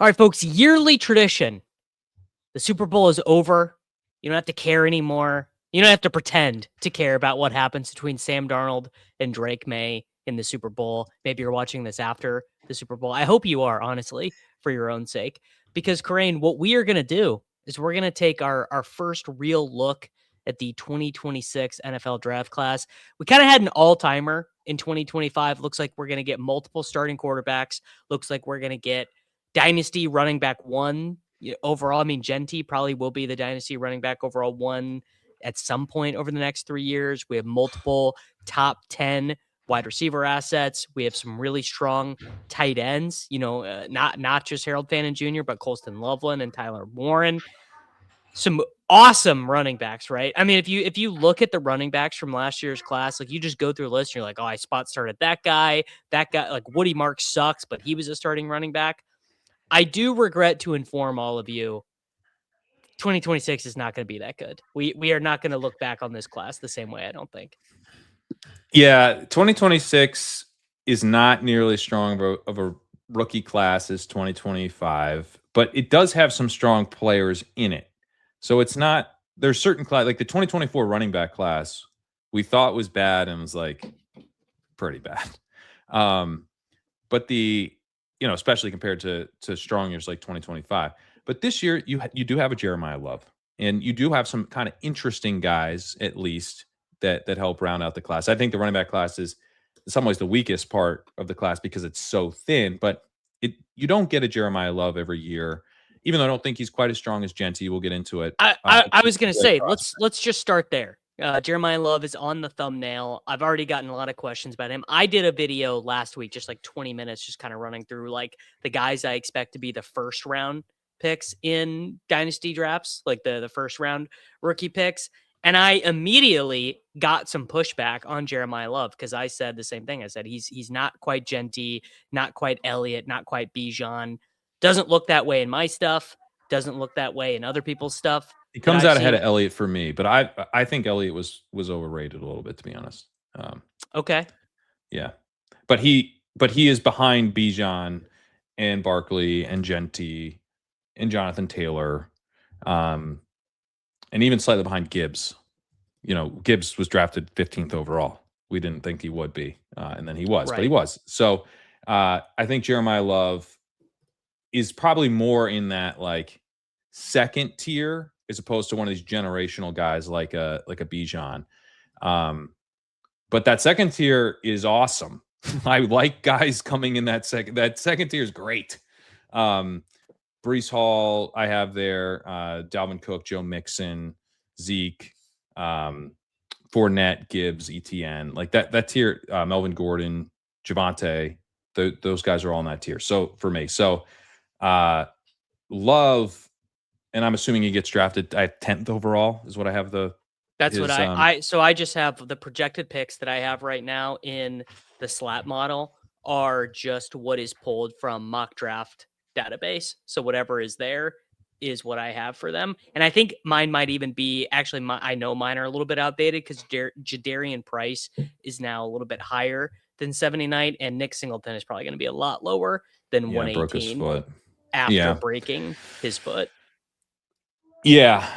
All right, folks, yearly tradition. The Super Bowl is over. You don't have to care anymore. You don't have to pretend to care about what happens between Sam Darnold and Drake May in the Super Bowl. Maybe you're watching this after the Super Bowl. I hope you are, honestly, for your own sake. Because, Corain, what we are going to do is we're going to take our first real look at the 2026 NFL draft class. We kind of had an all-timer in 2025. Looks like we're going to get multiple starting quarterbacks. Looks like we're going to get dynasty running back one overall. I mean, Genty probably will be the dynasty running back overall one at some point over the next 3 years. We have multiple top 10 wide receiver assets. We have some really strong tight ends, not just Harold Fannin Jr., but Colston Loveland and Tyler Warren. Some awesome running backs, right? I mean, if you look at the running backs from last year's class, like you just go through a list and you're like, oh, I spot started that guy, like Woody Marks sucks, but he was a starting running back. I do regret to inform all of you, 2026 is not going to be that good. We are not going to look back on this class the same way, I don't think. Yeah, 2026 is not nearly as strong of a rookie class as 2025, but it does have some strong players in it. So it's not, there's certain class, like the 2024 running back class, we thought was bad and was like pretty bad. But especially compared to strong years like 2025. But this year, you do have a Jeremiah Love, and you do have some kind of interesting guys, at least, that help round out the class. I think the running back class is in some ways the weakest part of the class because it's so thin, but you don't get a Jeremiah Love every year, even though I don't think he's quite as strong as Genty. We'll get into it. I was going to say, let's just start there. Jeremiah Love is on the thumbnail. I've already gotten a lot of questions about him. I did a video last week, just like 20 minutes, just kind of running through like the guys I expect to be the first round picks in dynasty drafts, like the first round rookie picks. And I immediately got some pushback on Jeremiah Love because I said the same thing. I said he's not quite Genty, not quite Elliott, not quite Bijan. Doesn't look that way in my stuff. Doesn't look that way in other people's stuff. He comes out ahead of Elliott for me, but I think Elliott was overrated a little bit, to be honest. Okay. Yeah, but he is behind Bijan and Barkley and Genty and Jonathan Taylor, and even slightly behind Gibbs. Gibbs was drafted 15th overall. We didn't think he would be, and then he was, but he was. So I think Jeremiah Love is probably more in that like second tier as opposed to one of these generational guys like a Bijan. But that second tier is awesome. I like guys coming in that second. That second tier is great. Breece Hall, I have there. Dalvin Cook, Joe Mixon, Zeke, Fournette, Gibbs, ETN. Like that tier, Melvin Gordon, Javonte, those guys are all in that tier. So for me, Love, and I'm assuming he gets drafted at 10th overall is what I have so I just have the projected picks that I have right now in the slap model are just what is pulled from mock draft database. So whatever is there is what I have for them. And I think mine might even be actually, I know mine are a little bit outdated because Jadarian Price is now a little bit higher than 79, and Nick Singleton is probably going to be a lot lower than 118 broke his foot. After breaking his foot. Yeah.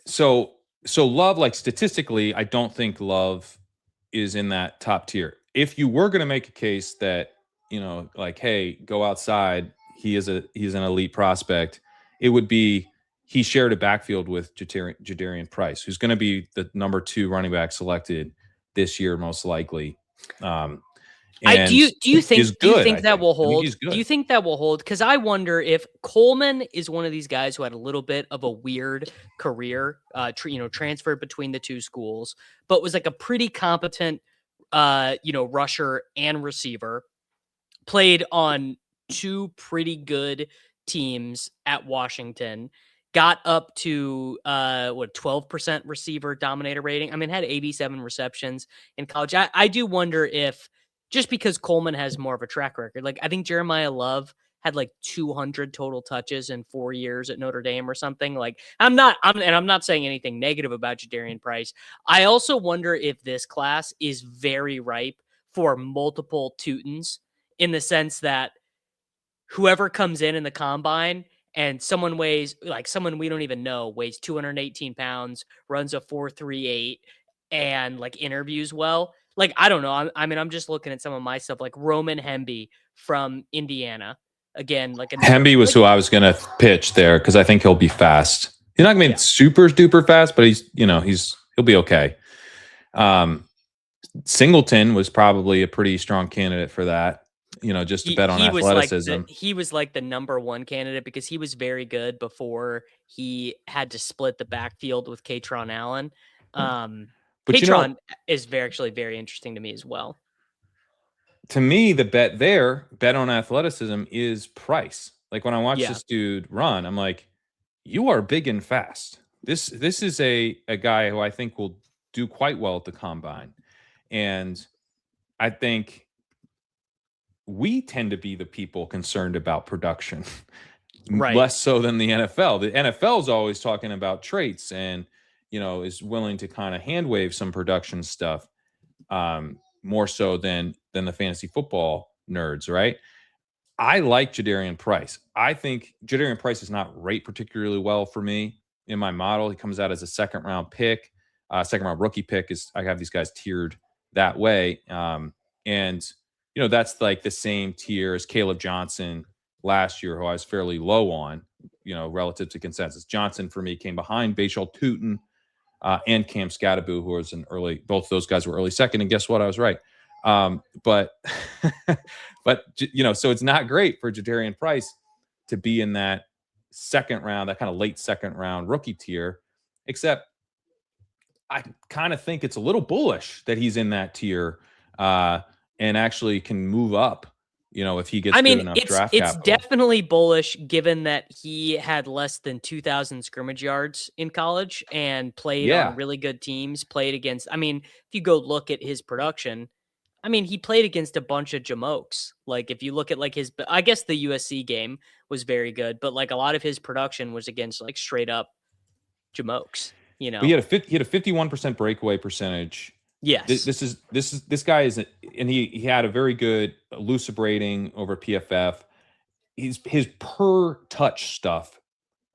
So Love, like statistically, I don't think Love is in that top tier. If you were going to make a case that, like, hey, go outside, he's an elite prospect, it would be he shared a backfield with Jadarian Price, who's going to be the number 2 running back selected this year, most likely. Do you think that will hold? Do you think that will hold? Because I wonder if Coleman is one of these guys who had a little bit of a weird career, transferred between the two schools, but was like a pretty competent, rusher and receiver, played on 2 pretty good teams at Washington, got up to 12% receiver dominator rating. I mean, had 87 receptions in college. I do wonder if, just because Coleman has more of a track record, like I think Jeremiah Love had like 200 total touches in 4 years at Notre Dame or something. Like I'm not saying anything negative about Jadarian Price. I also wonder if this class is very ripe for multiple Teutons, in the sense that whoever comes in the combine and someone someone we don't even know weighs 218 pounds, runs a 4.38, and like interviews well. Like, I don't know. I mean, I'm just looking at some of my stuff, like Roman Hemby from Indiana. Again, like another, Hemby was like, who I was going to pitch there because I think he'll be fast. He's not going to be yeah, super duper fast, but he'll be okay. Singleton was probably a pretty strong candidate for that. Just to bet on he was like athleticism. the number one candidate because he was very good before he had to split the backfield with Katron Allen. But Katron is actually very interesting to me as well. To me, the bet on athleticism is Price. Like when I watch this dude run, I'm like, you are big and fast. This is a guy who I think will do quite well at the combine. And I think we tend to be the people concerned about production, right? Less so than the NFL. The NFL is always talking about traits and, is willing to kind of hand wave some production stuff. More so than the fantasy football nerds, right? I like Jadarian Price. I think Jadarian Price is not rate particularly well for me in my model. He comes out as a second round rookie pick. I have these guys tiered that way, and that's like the same tier as Caleb Johnson last year, who I was fairly low on, relative to consensus. Johnson for me came behind Bashal Tootin and Cam Scattaboo, who was both those guys were early second. And guess what? I was right. But so it's not great for Jadarian Price to be in that second round, that kind of late second round rookie tier, except I kind of think it's a little bullish that he's in that tier and actually can move up. If he gets good enough draft capital. It's definitely bullish given that he had less than 2,000 scrimmage yards in college and played on really good teams, played against, if you go look at his production, he played against a bunch of jamokes. Like if you look at like I guess the USC game was very good, but like a lot of his production was against like straight up jamokes, But he had a 51% breakaway percentage. Yes. This guy and he had a very good elusive rating over PFF. His per touch stuff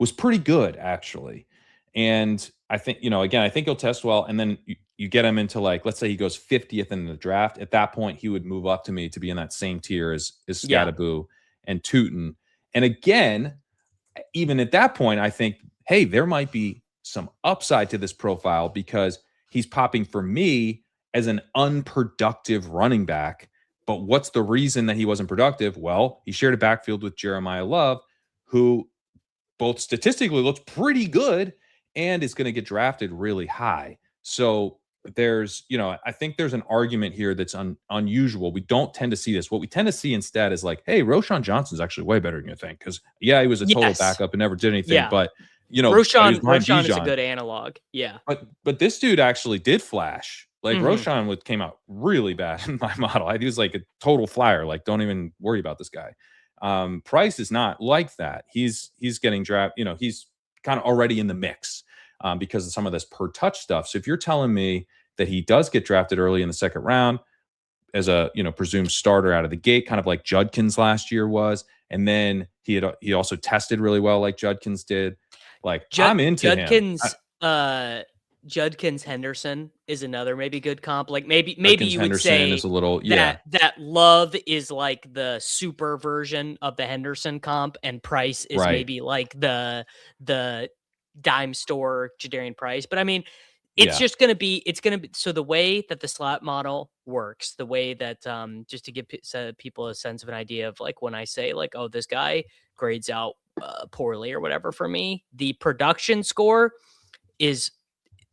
was pretty good actually. And I think, again, I think he'll test well. And then you get him into like, let's say he goes 50th in the draft. At that point, he would move up to me to be in that same tier as Scattaboo and Tootin. And again, even at that point, I think, hey, there might be some upside to this profile because he's popping for me as an unproductive running back. But what's the reason that he wasn't productive? Well, he shared a backfield with Jeremiah Love, who both statistically looks pretty good and is going to get drafted really high. So there's, I think there's an argument here that's unusual. We don't tend to see this. What we tend to see instead is like, hey, Roschon Johnson's actually way better than you think. Because he was a total backup and never did anything. Yeah. But Roschon is a good analog. Yeah. But this dude actually did flash. Like Roschon came out really bad in my model. He was like a total flyer. Like, don't even worry about this guy. Price is not like that. He's getting drafted. He's kind of already in the mix because of some of this per touch stuff. So if you're telling me that he does get drafted early in the second round as a presumed starter out of the gate, kind of like Judkins last year was, and then he also tested really well like Judkins did. Like I'm into him. Judkins Henderson is another maybe good comp. Like maybe you would Henderson say is a little that Love is like the super version of the Henderson comp, and Price is maybe like the dime store Jadarian Price. But it's just gonna be so the way that the slot model works, the way that just to give people a sense of an idea of like when I say like, oh, this guy grades out poorly or whatever for me, the production score is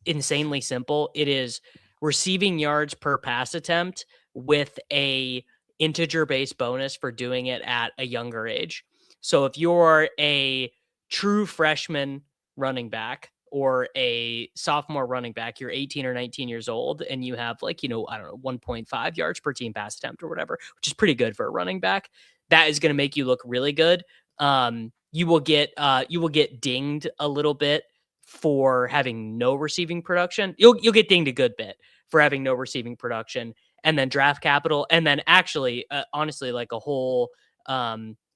insanely simple. It is receiving yards per pass attempt with a integer based bonus for doing it at a younger age. So if you're a true freshman running back or a sophomore running back, you're 18 or 19 years old and you have like, I don't know, 1.5 yards per team pass attempt or whatever, which is pretty good for a running back. That is going to make you look really good. You will get dinged a little bit for having no receiving production. You'll get dinged a good bit for having no receiving production, and then draft capital, and then actually honestly like a whole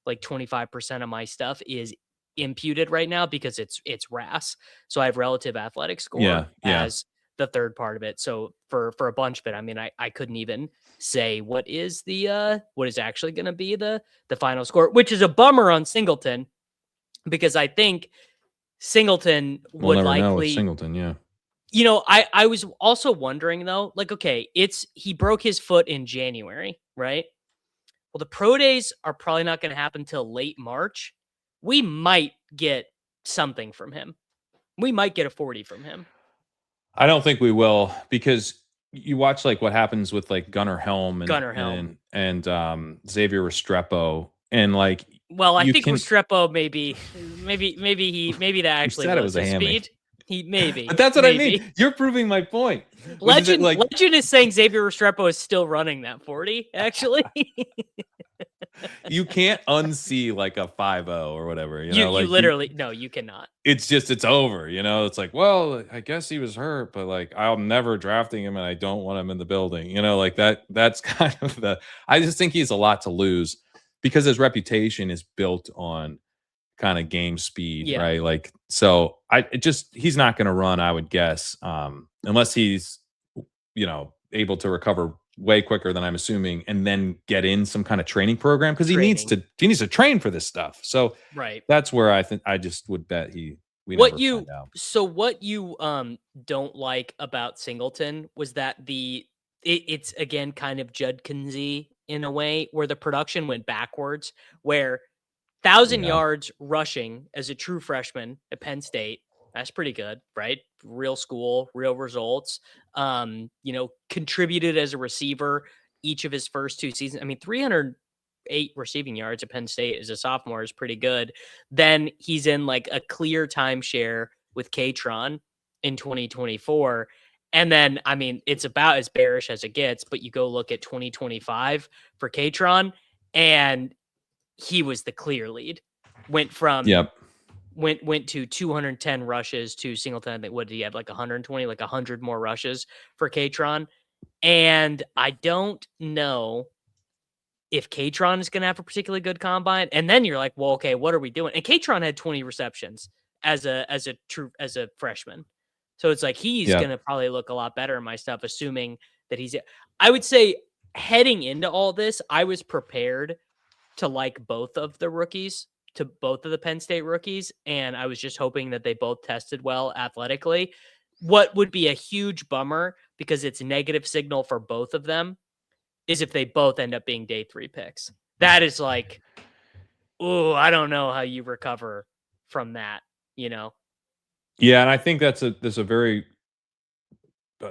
like 25% of my stuff is imputed right now because it's RAS. So I have relative athletic score Yeah. as the third part of it. So for a bunch of it, I mean, I couldn't even say what is actually going to be the final score, which is a bummer on Singleton because I think Singleton We'll would never know with likely, Singleton. Yeah. I was also wondering though, like, okay, he broke his foot in January, right? Well, the pro days are probably not going to happen till late March. We might get something from him. We might get a 40 from him. I don't think we will, because you watch like what happens with like Gunnar Helm and Xavier Restrepo, and like Well, I you think can. Restrepo maybe that You actually said it was was a his hammy. speed. He maybe, But that's what I mean. You're proving my point. Which is that, like, Legend is saying Xavier Restrepo is still running that 40. Actually, you can't unsee like a 5-0 or whatever. You know, you like literally no, you cannot. it's over. You know, it's like, well, I guess he was hurt, but like I'm never drafting him, and I don't want him in the building. You know, like that. That's kind of the. I just think he has a lot to lose because his reputation is built on kind of game speed, Yeah. right? Like, so he's not going to run, I would guess, unless he's, able to recover way quicker than I'm assuming, and then get in some kind of training program, because he needs to train for this stuff. So Right. that's where I think I just would bet we never find out. So what you don't like about Singleton was that it's again kind of Judkinsy in a way, where the production went backwards, where 1,000 yards rushing as a true freshman at Penn State. That's pretty good, right? Real school, real results. Contributed as a receiver each of his first 2 seasons. I mean, 308 receiving yards at Penn State as a sophomore is pretty good. Then he's in like a clear timeshare with Katron in 2024. And then, I mean, it's about as bearish as it gets, but you go look at 2025 for Katron, and he was the clear lead. Went to 210 rushes to Singleton. I think, what did he have? Like 120, like 100 more rushes for Katron. And I don't know if Katron is going to have a particularly good combine. And then you're like, well, okay, what are we doing? And Katron had 20 receptions as a freshman. So it's like, he's going to probably look a lot better in my stuff, assuming that I would say heading into all this, I was prepared to like both of the Penn State rookies. And I was just hoping that they both tested well athletically. What would be a huge bummer, because it's a negative signal for both of them, is if they both end up being day 3 picks. That is like, oh, I don't know how you recover from that, Yeah. And I think there's a very,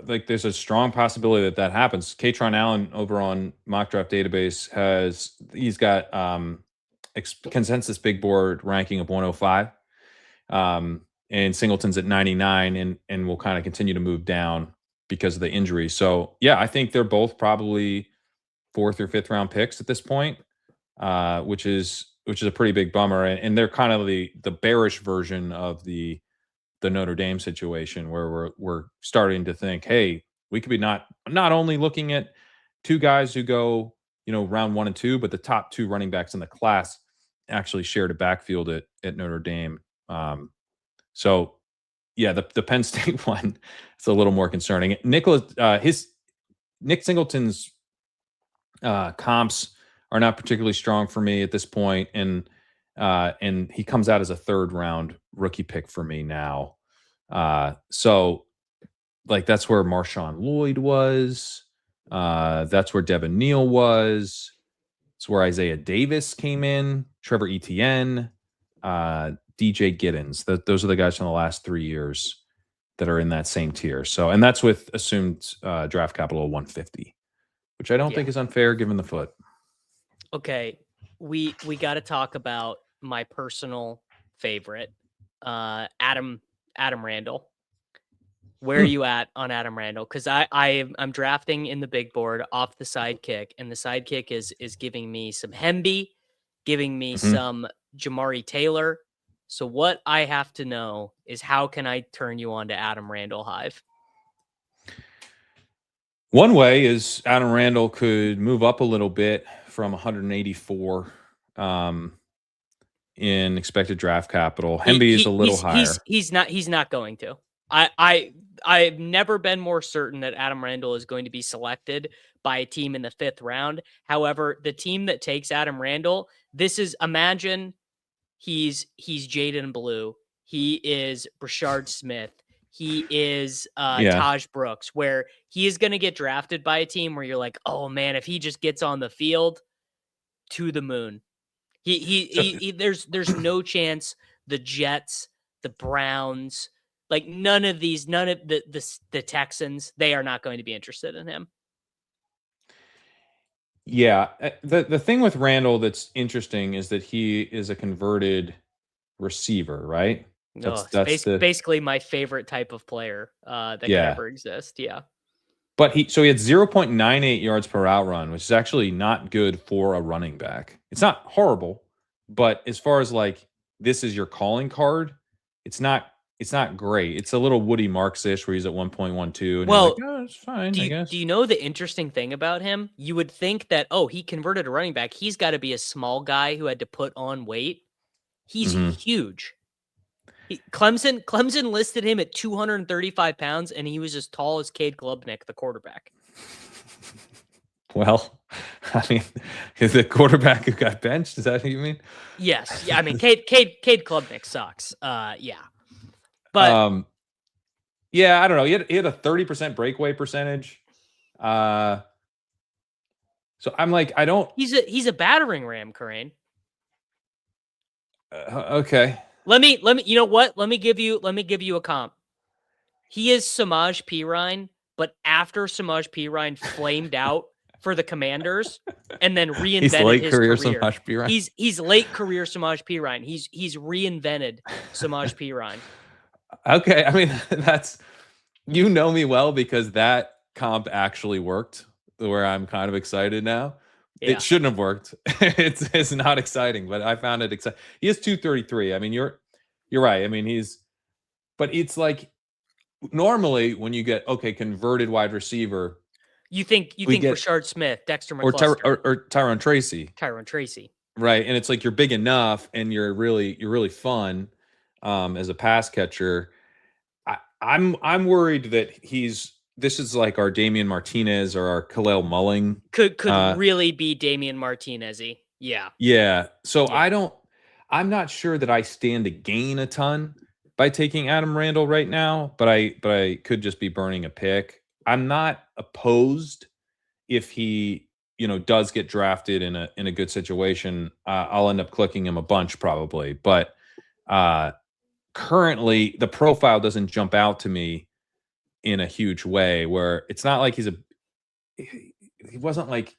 there's a strong possibility that happens. Katron Allen over on Mock Draft Database he's got consensus big board ranking of 105, and Singleton's at 99, and will kind of continue to move down because of the injury. So yeah, I think they're both probably 4th or 5th round picks at this point, which is a pretty big bummer, and they're kind of the bearish version of the Notre Dame situation, where we're starting to think, hey, we could be not only looking at 2 guys who go, round 1 and 2, but the top 2 running backs in the class actually shared a backfield at Notre Dame. So yeah, the Penn State one, it's a little more concerning. Nick Singleton's comps are not particularly strong for me at this point, and he comes out as a 3rd round rookie pick for me now. So like that's where Marshawn Lloyd was. That's where Devin Neal was. It's where Isaiah Davis came in, Trevor Etienne, DJ Giddens. Those are the guys from the last 3 years that are in that same tier. So, and that's with assumed draft capital of 150, which I don't think is unfair given the foot. Okay, we got to talk about my personal favorite, Adam Randall. Where are you at on Adam Randall? Because I'm drafting in the big board off the sidekick, and the sidekick is giving me some Hemby, giving me some Jamari Taylor. So what I have to know is, how can I turn you on to Adam Randall Hive? One way is Adam Randall could move up a little bit from 184 in expected draft capital. Hemby is a little higher. He's not going to. I've never been more certain that Adam Randall is going to be selected by a team in the 5th round. However, the team that takes Adam Randall, imagine he's Jaden Blue. He is Brashard Smith. He is Taj Brooks, where he is going to get drafted by a team where you're like, oh man, if he just gets on the field, to the moon. There's no chance the Jets, the Browns, like none of the Texans, they are not going to be interested in him. Yeah. The thing with Randall that's interesting is that he is a converted receiver, right? That's basically my favorite type of player that could ever exist. Yeah. But he had 0.98 yards per route run, which is actually not good for a running back. It's not horrible, but as far as like this is your calling card, it's not great. It's a little Woody Marks-ish where he's at 1.12 and well, you're like, oh, it's fine, I guess. Do you know the interesting thing about him? You would think that, he converted a running back. He's got to be a small guy who had to put on weight. He's huge. Clemson listed him at 235 pounds, and he was as tall as Cade Klubnik, the quarterback. Well, I mean, is the quarterback who got benched? Is that what you mean? Yes. Yeah. I mean, Cade Klubnik sucks. Yeah. But yeah, I don't know. He had a 30% breakaway percentage. So I'm like, I don't. He's a battering ram, Corain. Okay. Let me. You know what? Let me give you a comp. He is Samaj Pirine, but after Samaj Pirine flamed out for the Commanders and then reinvented his career. Samaj Pirine. He's late career Samaj Pirine. He's reinvented Samaj Pirine. Okay, I mean that's me well because that comp actually worked. Where I'm kind of excited now. Yeah. It shouldn't have worked. It's not exciting, but I found it exciting. He is 233. I mean, you're right. I mean, but it's like normally when you get converted wide receiver, you think Rashard Smith, Dexter McCluster, or Tyron Tracy. Right, and it's like you're big enough and you're really fun as a pass catcher. I'm worried that this is like our Damian Martinez or our Khalil Mulling. Could really be Damian Martinez-y. Yeah. Yeah. So yeah. I'm not sure that I stand to gain a ton by taking Adam Randall right now, but I could just be burning a pick. I'm not opposed if he, does get drafted in a good situation. I'll end up clicking him a bunch probably, but currently the profile doesn't jump out to me in a huge way where it's not like he wasn't like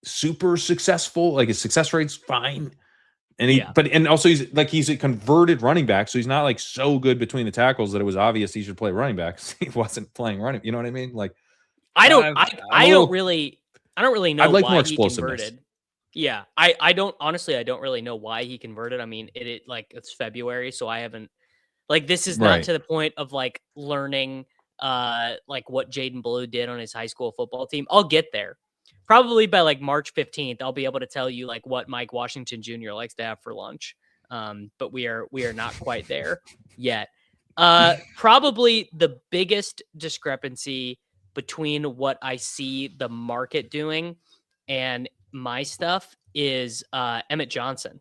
super successful. Like his success rate's fine. And also he's a converted running back. So he's not like so good between the tackles that it was obvious he should play running back. He wasn't playing running. You know what I mean? Like, I don't really know why he converted. Yeah. I don't really know why he converted. I mean, it's February. So I haven't this is not to the point of like learning what Jaden Blue did on his high school football team. I'll get there. Probably by like March 15th, I'll be able to tell you like what Mike Washington Jr. likes to have for lunch. But we are not quite there yet. Probably the biggest discrepancy between what I see the market doing and my stuff is Emmett Johnson,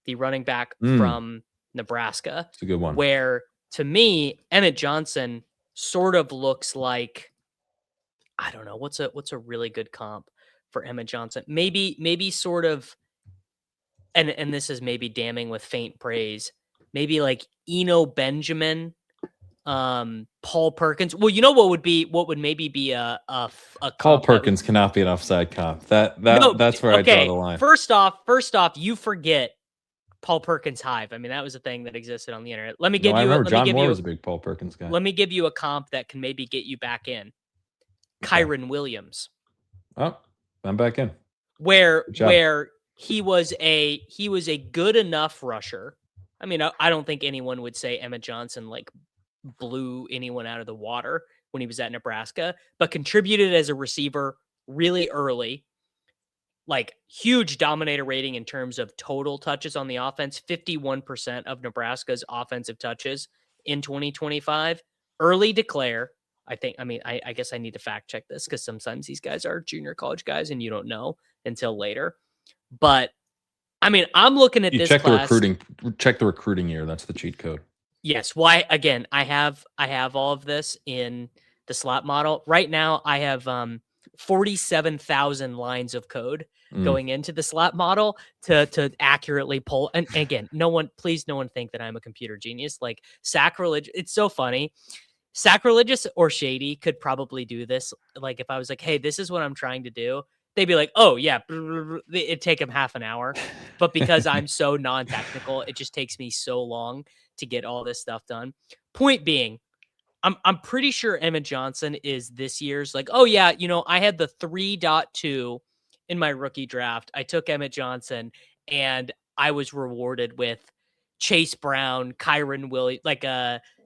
the running back from Nebraska. It's a good one. Where to me, Emmett Johnson sort of looks like, I don't know, what's a really good comp for Emmett Johnson? Maybe sort of, and this is maybe damning with faint praise, maybe like Eno Benjamin, Paul Perkins. Well, you know what would maybe be a Paul Perkins cannot be an offside comp. That's where I draw the line. First off, you forget Paul Perkins hive. I mean, that was a thing that existed on the internet. I remember John Moore was a big Paul Perkins guy. Let me give you a comp that can maybe get you back in. Kyron Williams. Oh, I'm back in. Where he was a good enough rusher. I mean, I don't think anyone would say Emmett Johnson like blew anyone out of the water when he was at Nebraska, but contributed as a receiver really early. like huge dominator rating in terms of total touches on the offense, 51% of Nebraska's offensive touches in 2025. Early declare. I guess I need to fact check this because sometimes these guys are junior college guys and you don't know until later. But I mean, I'm looking at You this check class. check the recruiting year. That's the cheat code. Yes. Why? Again, I have all of this in the slot model right now. I have 47,000 lines of code going into the slot model to accurately pull. And again, no one think that I'm a computer genius. Like sacrilege. It's so funny. Sacrilegious or Shady could probably do this. Like if I was like, hey, this is what I'm trying to do, they'd be like, oh yeah, it'd take them half an hour. But because I'm so non-technical, it just takes me so long to get all this stuff done. Point being, I'm pretty sure Emmett Johnson is this year's like, oh yeah, I had the 3.2 in my rookie draft. I took Emmett Johnson and I was rewarded with Chase Brown, Kyron Willie, like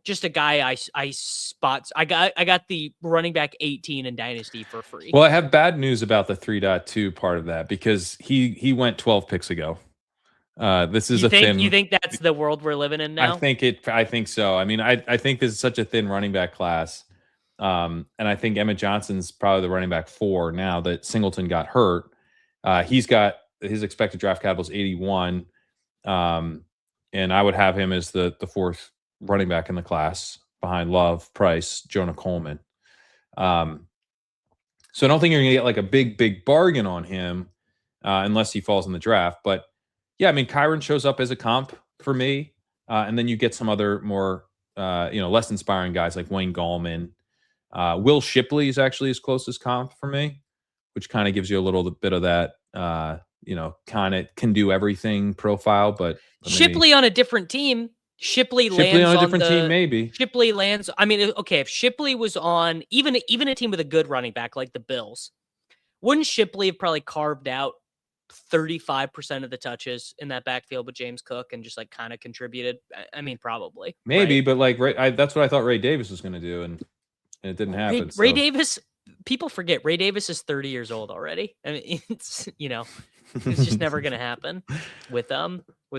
just a guy I got the running back 18 in Dynasty for free. Well, I have bad news about the 3.2 part of that because he went 12 picks ago. This is you think that's the world we're living in now? I think so. I mean, I think this is such a thin running back class. And I think Emmett Johnson's probably the running back 4 now that Singleton got hurt. He's got his expected draft capital is 81. And I would have him as the 4th running back in the class behind Love, Price, Jonah Coleman. So I don't think you're going to get like a big bargain on him unless he falls in the draft. But yeah, I mean, Kyron shows up as a comp for me. And then you get some other more, less inspiring guys like Wayne Gallman. Will Shipley is actually his closest comp for me, which kind of gives you a little bit of that, kind of can do everything profile. But Shipley on a different team. Shipley lands on a different team, maybe. Shipley lands. I mean, okay, if Shipley was on even a team with a good running back like the Bills, wouldn't Shipley have probably carved out 35% of the touches in that backfield with James Cook and just like kind of contributed? I mean, probably. Maybe, right? But that's what I thought Ray Davis was going to do, and it didn't happen. Ray Davis, people forget Ray Davis is 30 years old already. I mean, it's just never going to happen with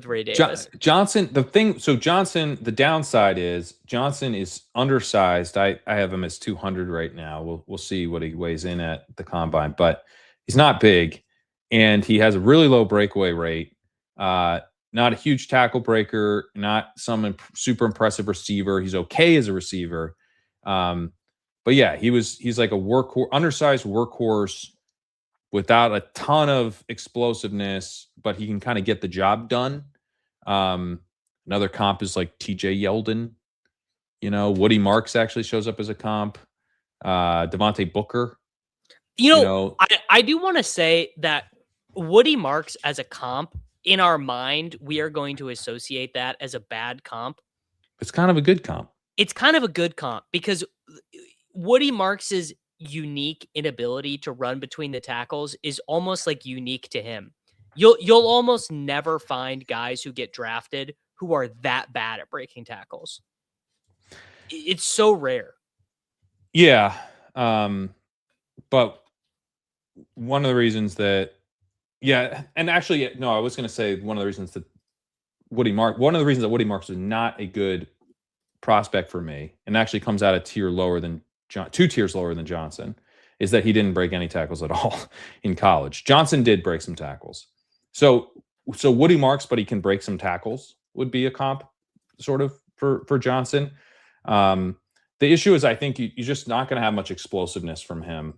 Ray Davis. Johnson, the downside is Johnson is undersized. I have him as 200 right now. We'll see what he weighs in at the combine, but he's not big, and he has a really low breakaway rate. Not a huge tackle breaker, not some super impressive receiver. He's okay as a receiver. But yeah, he's like a undersized workhorse without a ton of explosiveness, but he can kind of get the job done. Another comp is like TJ Yeldon. Woody Marks actually shows up as a comp. Devontae Booker. I do want to say that Woody Marks as a comp, in our mind, we are going to associate that as a bad comp. It's kind of a good comp. It's kind of a good comp because Woody Marks's unique inability to run between the tackles is almost like unique to him. You'll almost never find guys who get drafted who are that bad at breaking tackles. It's so rare. Yeah. But one of the reasons that, and actually, no, I was going to say one of the reasons that Woody Marks is not a good prospect for me, and actually comes out a tier lower than 2 tiers lower than Johnson, is that he didn't break any tackles at all in college. Johnson did break some tackles. So Woody Marks, but he can break some tackles, would be a comp sort of for Johnson. The issue is I think you're just not going to have much explosiveness from him.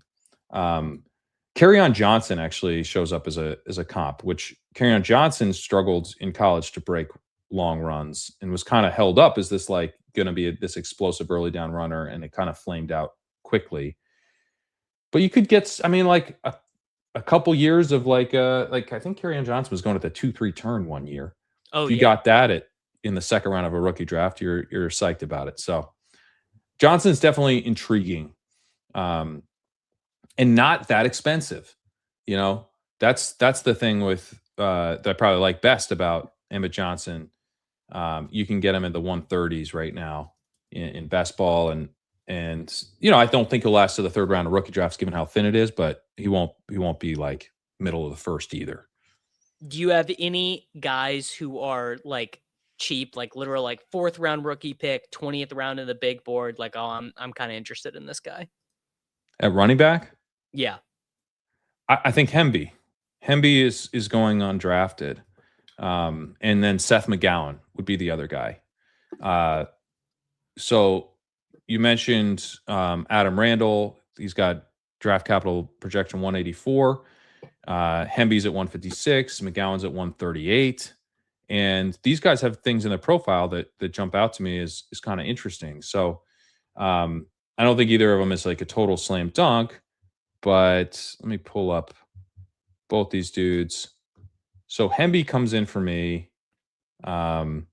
Kerryon Johnson actually shows up as a comp, which Kerryon Johnson struggled in college to break long runs and was kind of held up as this like going to be this explosive early down runner, and it kind of flamed out quickly. But you could get, I mean, like a couple years of like I think Kerryon Johnson was going at the 2-3 turn one year. Oh, if you got that in the second round of a rookie draft, you're psyched about it. So Johnson's definitely intriguing, and not that expensive. That's the thing with that I probably like best about Emmett Johnson. You can get him in the 130s right now in best ball, and I don't think he'll last to the third round of rookie drafts given how thin it is, but he won't be like middle of the first either. Do you have any guys who are like cheap, like literal like 4th round rookie pick, 20th round in the big board? Like, oh, I'm kind of interested in this guy. At running back, Yeah. I think Hemby. Hemby is going undrafted. And then Seth McGowan would be the other guy. So you mentioned Adam Randall. He's got draft capital projection 184. Hemby's at 156. McGowan's at 138. And these guys have things in their profile that jump out to me is kind of interesting. So I don't think either of them is like a total slam dunk, but let me pull up both these dudes. So Hemby comes in for me. Kind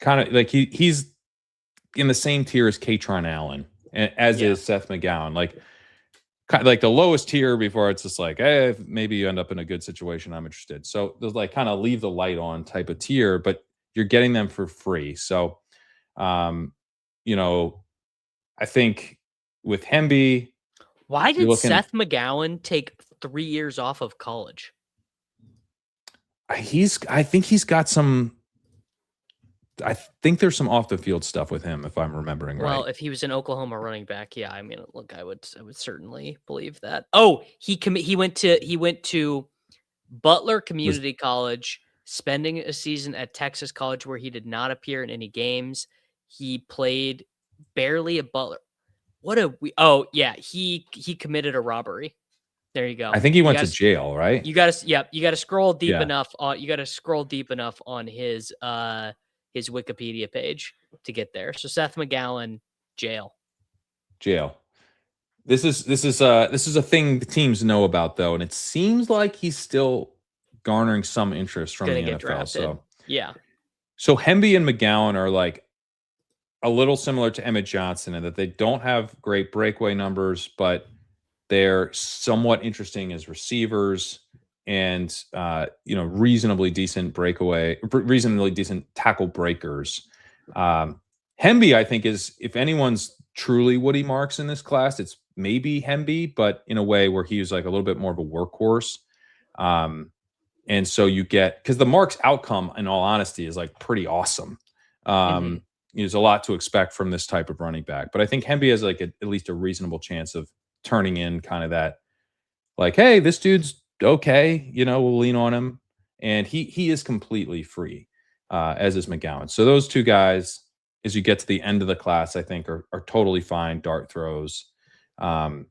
of like he's in the same tier as Katron Allen, as is Seth McGowan. Like the lowest tier before it's just like, hey, maybe you end up in a good situation. I'm interested. So there's like kind of leave the light on type of tier, but you're getting them for free. So, you know, I think with Hemby, why did Seth McGowan take 3 years off of college? I think he's got some. I think there's some off the field stuff with him, if I'm remembering right. Well, if he was an Oklahoma running back, yeah, I mean, look, I would certainly believe that. Oh, he went to Butler Community College, spending a season at Texas College where he did not appear in any games. He played barely at Butler. He committed a robbery. There you go. I think he went to jail, right? You got to scroll deep enough. You got to scroll deep enough on his Wikipedia page to get there. So Seth McGowan, jail. This is a thing the teams know about though, and it seems like he's still garnering some interest from the NFL. Drafted. So yeah. So Hemby and McGowan are like a little similar to Emmett Johnson in that they don't have great breakaway numbers, but they're somewhat interesting as receivers and reasonably decent tackle breakers. Hemby, I think, is, if anyone's truly Woody Marks in this class, it's maybe Hemby, but in a way where he was like a little bit more of a workhorse. And so you get, because the Marks outcome, in all honesty, is like pretty awesome. There's a lot to expect from this type of running back, but I think Hemby has like at least a reasonable chance of turning in kind of that, like, hey, this dude's okay, we'll lean on him. And he is completely free, as is McGowan. So those two guys, as you get to the end of the class, I think are totally fine dart throws. And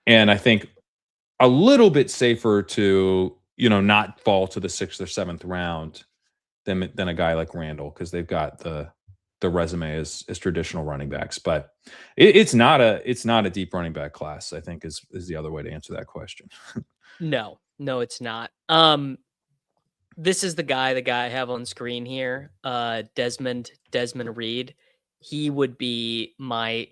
I think a little bit safer to, not fall to the 6th or 7th round than a guy like Randall, because they've got the resume as traditional running backs. But it's not a deep running back class, I think is the other way to answer that question. No, it's not. This is the guy I have on screen here. Desmond Reed. He would be my,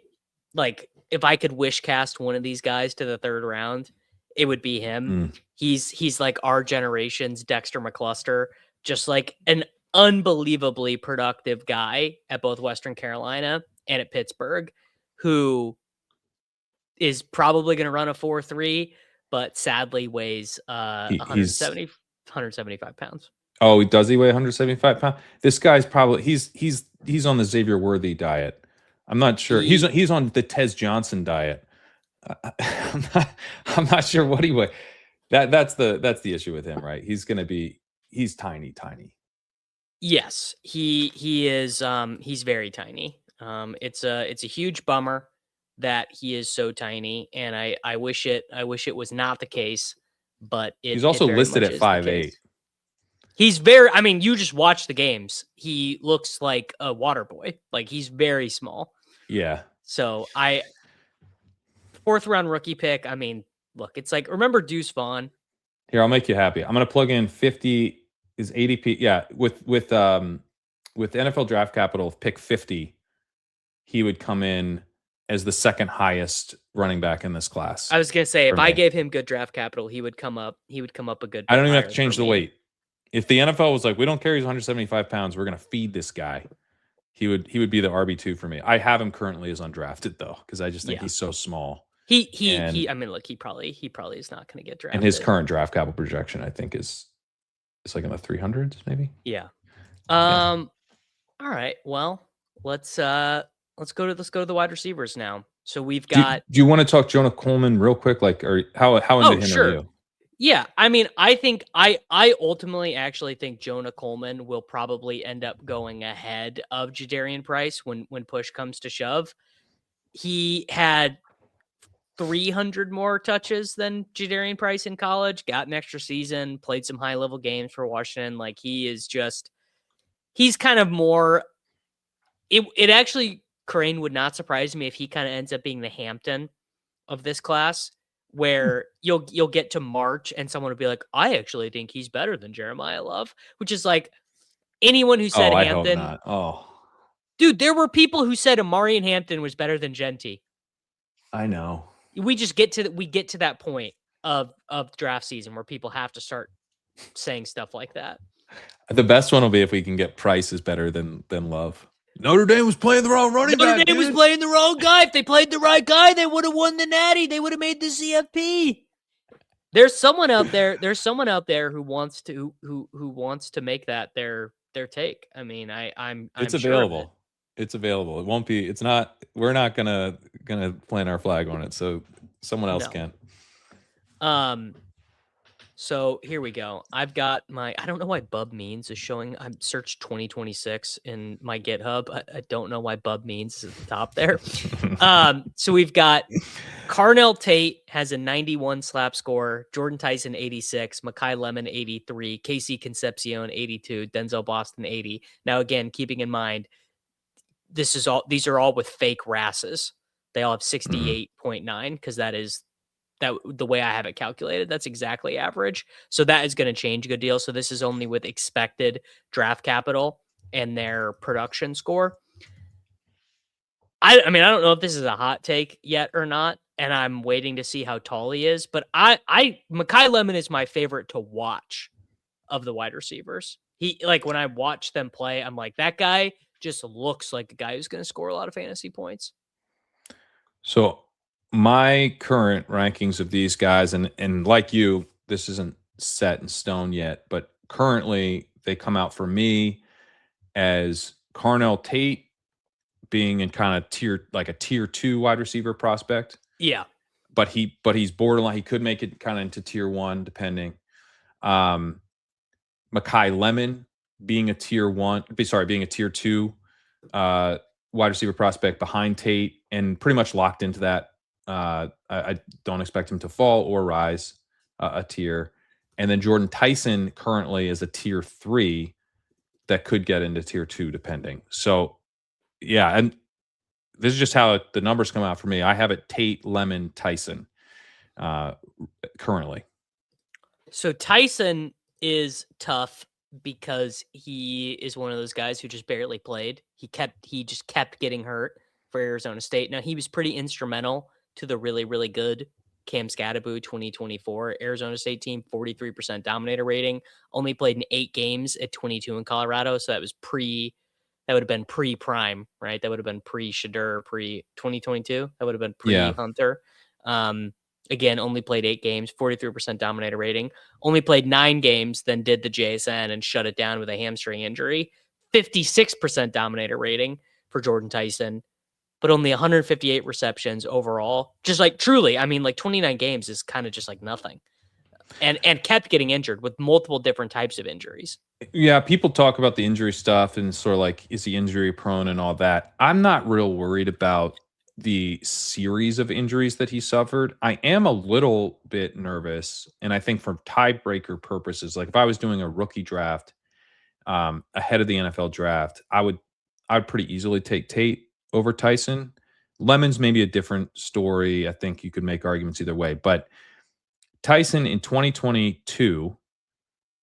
like, if I could wish cast one of these guys to the 3rd round, it would be him. He's like our generation's Dexter McCluster, just like an unbelievably productive guy at both Western Carolina and at Pittsburgh, who is probably going to run a 4.3, but sadly weighs 175 pounds. Oh, does he weigh 175 pounds? This guy's probably he's on the Xavier Worthy diet. I'm not sure. He's on the Tez Johnson diet. I'm not sure what he weighs. That's the issue with him, right? He's tiny. Yes, he is. He's very tiny. It's a huge bummer that he is so tiny, and I wish it was not the case. But he's also listed at 5'8". He's very. I mean, you just watch the games. He looks like a water boy. Like, he's very small. Yeah. So 4th round rookie pick. I mean, look, it's like, remember Deuce Vaughn? Here, I'll make you happy. I'm gonna plug in 50 is ADP. Yeah, with NFL draft capital pick 50, he would come in as the 2nd highest running back in this class. I was gonna say, if I gave him good draft capital, he would come up a good. I don't even have to change the weight. If the NFL was like, we don't care, he's 175 pounds, we're gonna feed this guy, he would be the RB2 for me. I have him currently as undrafted though, because I just think he's so small. And I mean, look, he probably is not going to get drafted. and his current draft capital projection, I think, is like in the 300s, maybe. Yeah. All right. Well, let's go to the wide receivers now. So we've got. Do you want to talk Jonah Coleman real quick? Like, or how into him are you? Yeah, I mean, I think I ultimately actually think Jonah Coleman will probably end up going ahead of Jadarian Price when push comes to shove. He had 300 more touches than Jadarian Price in college, got an extra season, played some high level games for Washington. Like he's kind of more. It actually, Crane, would not surprise me if he kind of ends up being the Hampton of this class, where you'll get to March and someone would be like, I actually think he's better than Jeremiah Love, which is like anyone who said Hampton. I hope not. Oh, dude, there were people who said Amari and Hampton was better than Genty. I know. We just get to that point of draft season where people have to start saying stuff like that. The best one will be if we can get Price is better than Love. Notre Dame was playing the wrong running back. Notre Dame was playing the wrong guy. If they played the right guy, they would have won the Natty. They would have made the CFP. There's someone out there. who wants to make that their take. I mean, I'm available. Sure it's available. It won't be. It's not. We're not gonna plant our flag on it. So someone else can. So here we go. I've got I don't know why Bub Means is showing. I'm searched 2026 in my GitHub. I don't know why Bub Means is at the top there. So we've got Carnell Tate has a 91 slap score, Jordan Tyson 86, Makai Lemon 83, Casey Concepcion 82, Denzel Boston 80. Now again, keeping in mind, these are all with fake RASs. They all have 68.9 because that is the way I have it calculated. That's exactly average. So that is going to change a good deal. So this is only with expected draft capital and their production score. I mean, I don't know if this is a hot take yet or not, and I'm waiting to see how tall he is, but Makai Lemon is my favorite to watch of the wide receivers. He, like, when I watch them play, I'm like, that guy just looks like a guy who's going to score a lot of fantasy points. So my current rankings of these guys, and like you, this isn't set in stone yet, but currently they come out for me as Carnell Tate being in kind of a tier 2 wide receiver prospect. Yeah. But he's borderline. He could make it kind of into tier 1, depending. Makai Lemon being a tier 2 wide receiver prospect behind Tate and pretty much locked into that. I don't expect him to fall or rise a tier. And then Jordan Tyson currently is a tier 3 that could get into tier 2 depending. So yeah, and this is just how the numbers come out for me. I have it Tate, Lemon, Tyson currently. So Tyson is tough because he is one of those guys who just barely played. He just kept getting hurt for Arizona State. Now, he was pretty instrumental to the really, really good Cam Scatterbo 2024 Arizona State team, 43% dominator rating, only played in 8 games at 22 in Colorado. So that would have been pre-prime, right? That would have been pre-Shadur, pre-2022. That would have been pre-Hunter. Again, only played 8 games, 43% dominator rating. Only played 9 games, then did the JSN and shut it down with a hamstring injury. 56% dominator rating for Jordan Tyson, but only 158 receptions overall. Just like truly, I mean, like 29 games is kind of just like nothing. And kept getting injured with multiple different types of injuries. Yeah, people talk about the injury stuff and sort of like, is he injury prone and all that? I'm not real worried about the series of injuries that he suffered. I am a little bit nervous, and I think for tiebreaker purposes, like if I was doing a rookie draft ahead of the NFL draft, I would pretty easily take Tate over Tyson. Lemon's maybe a different story. I think you could make arguments either way, but Tyson in 2022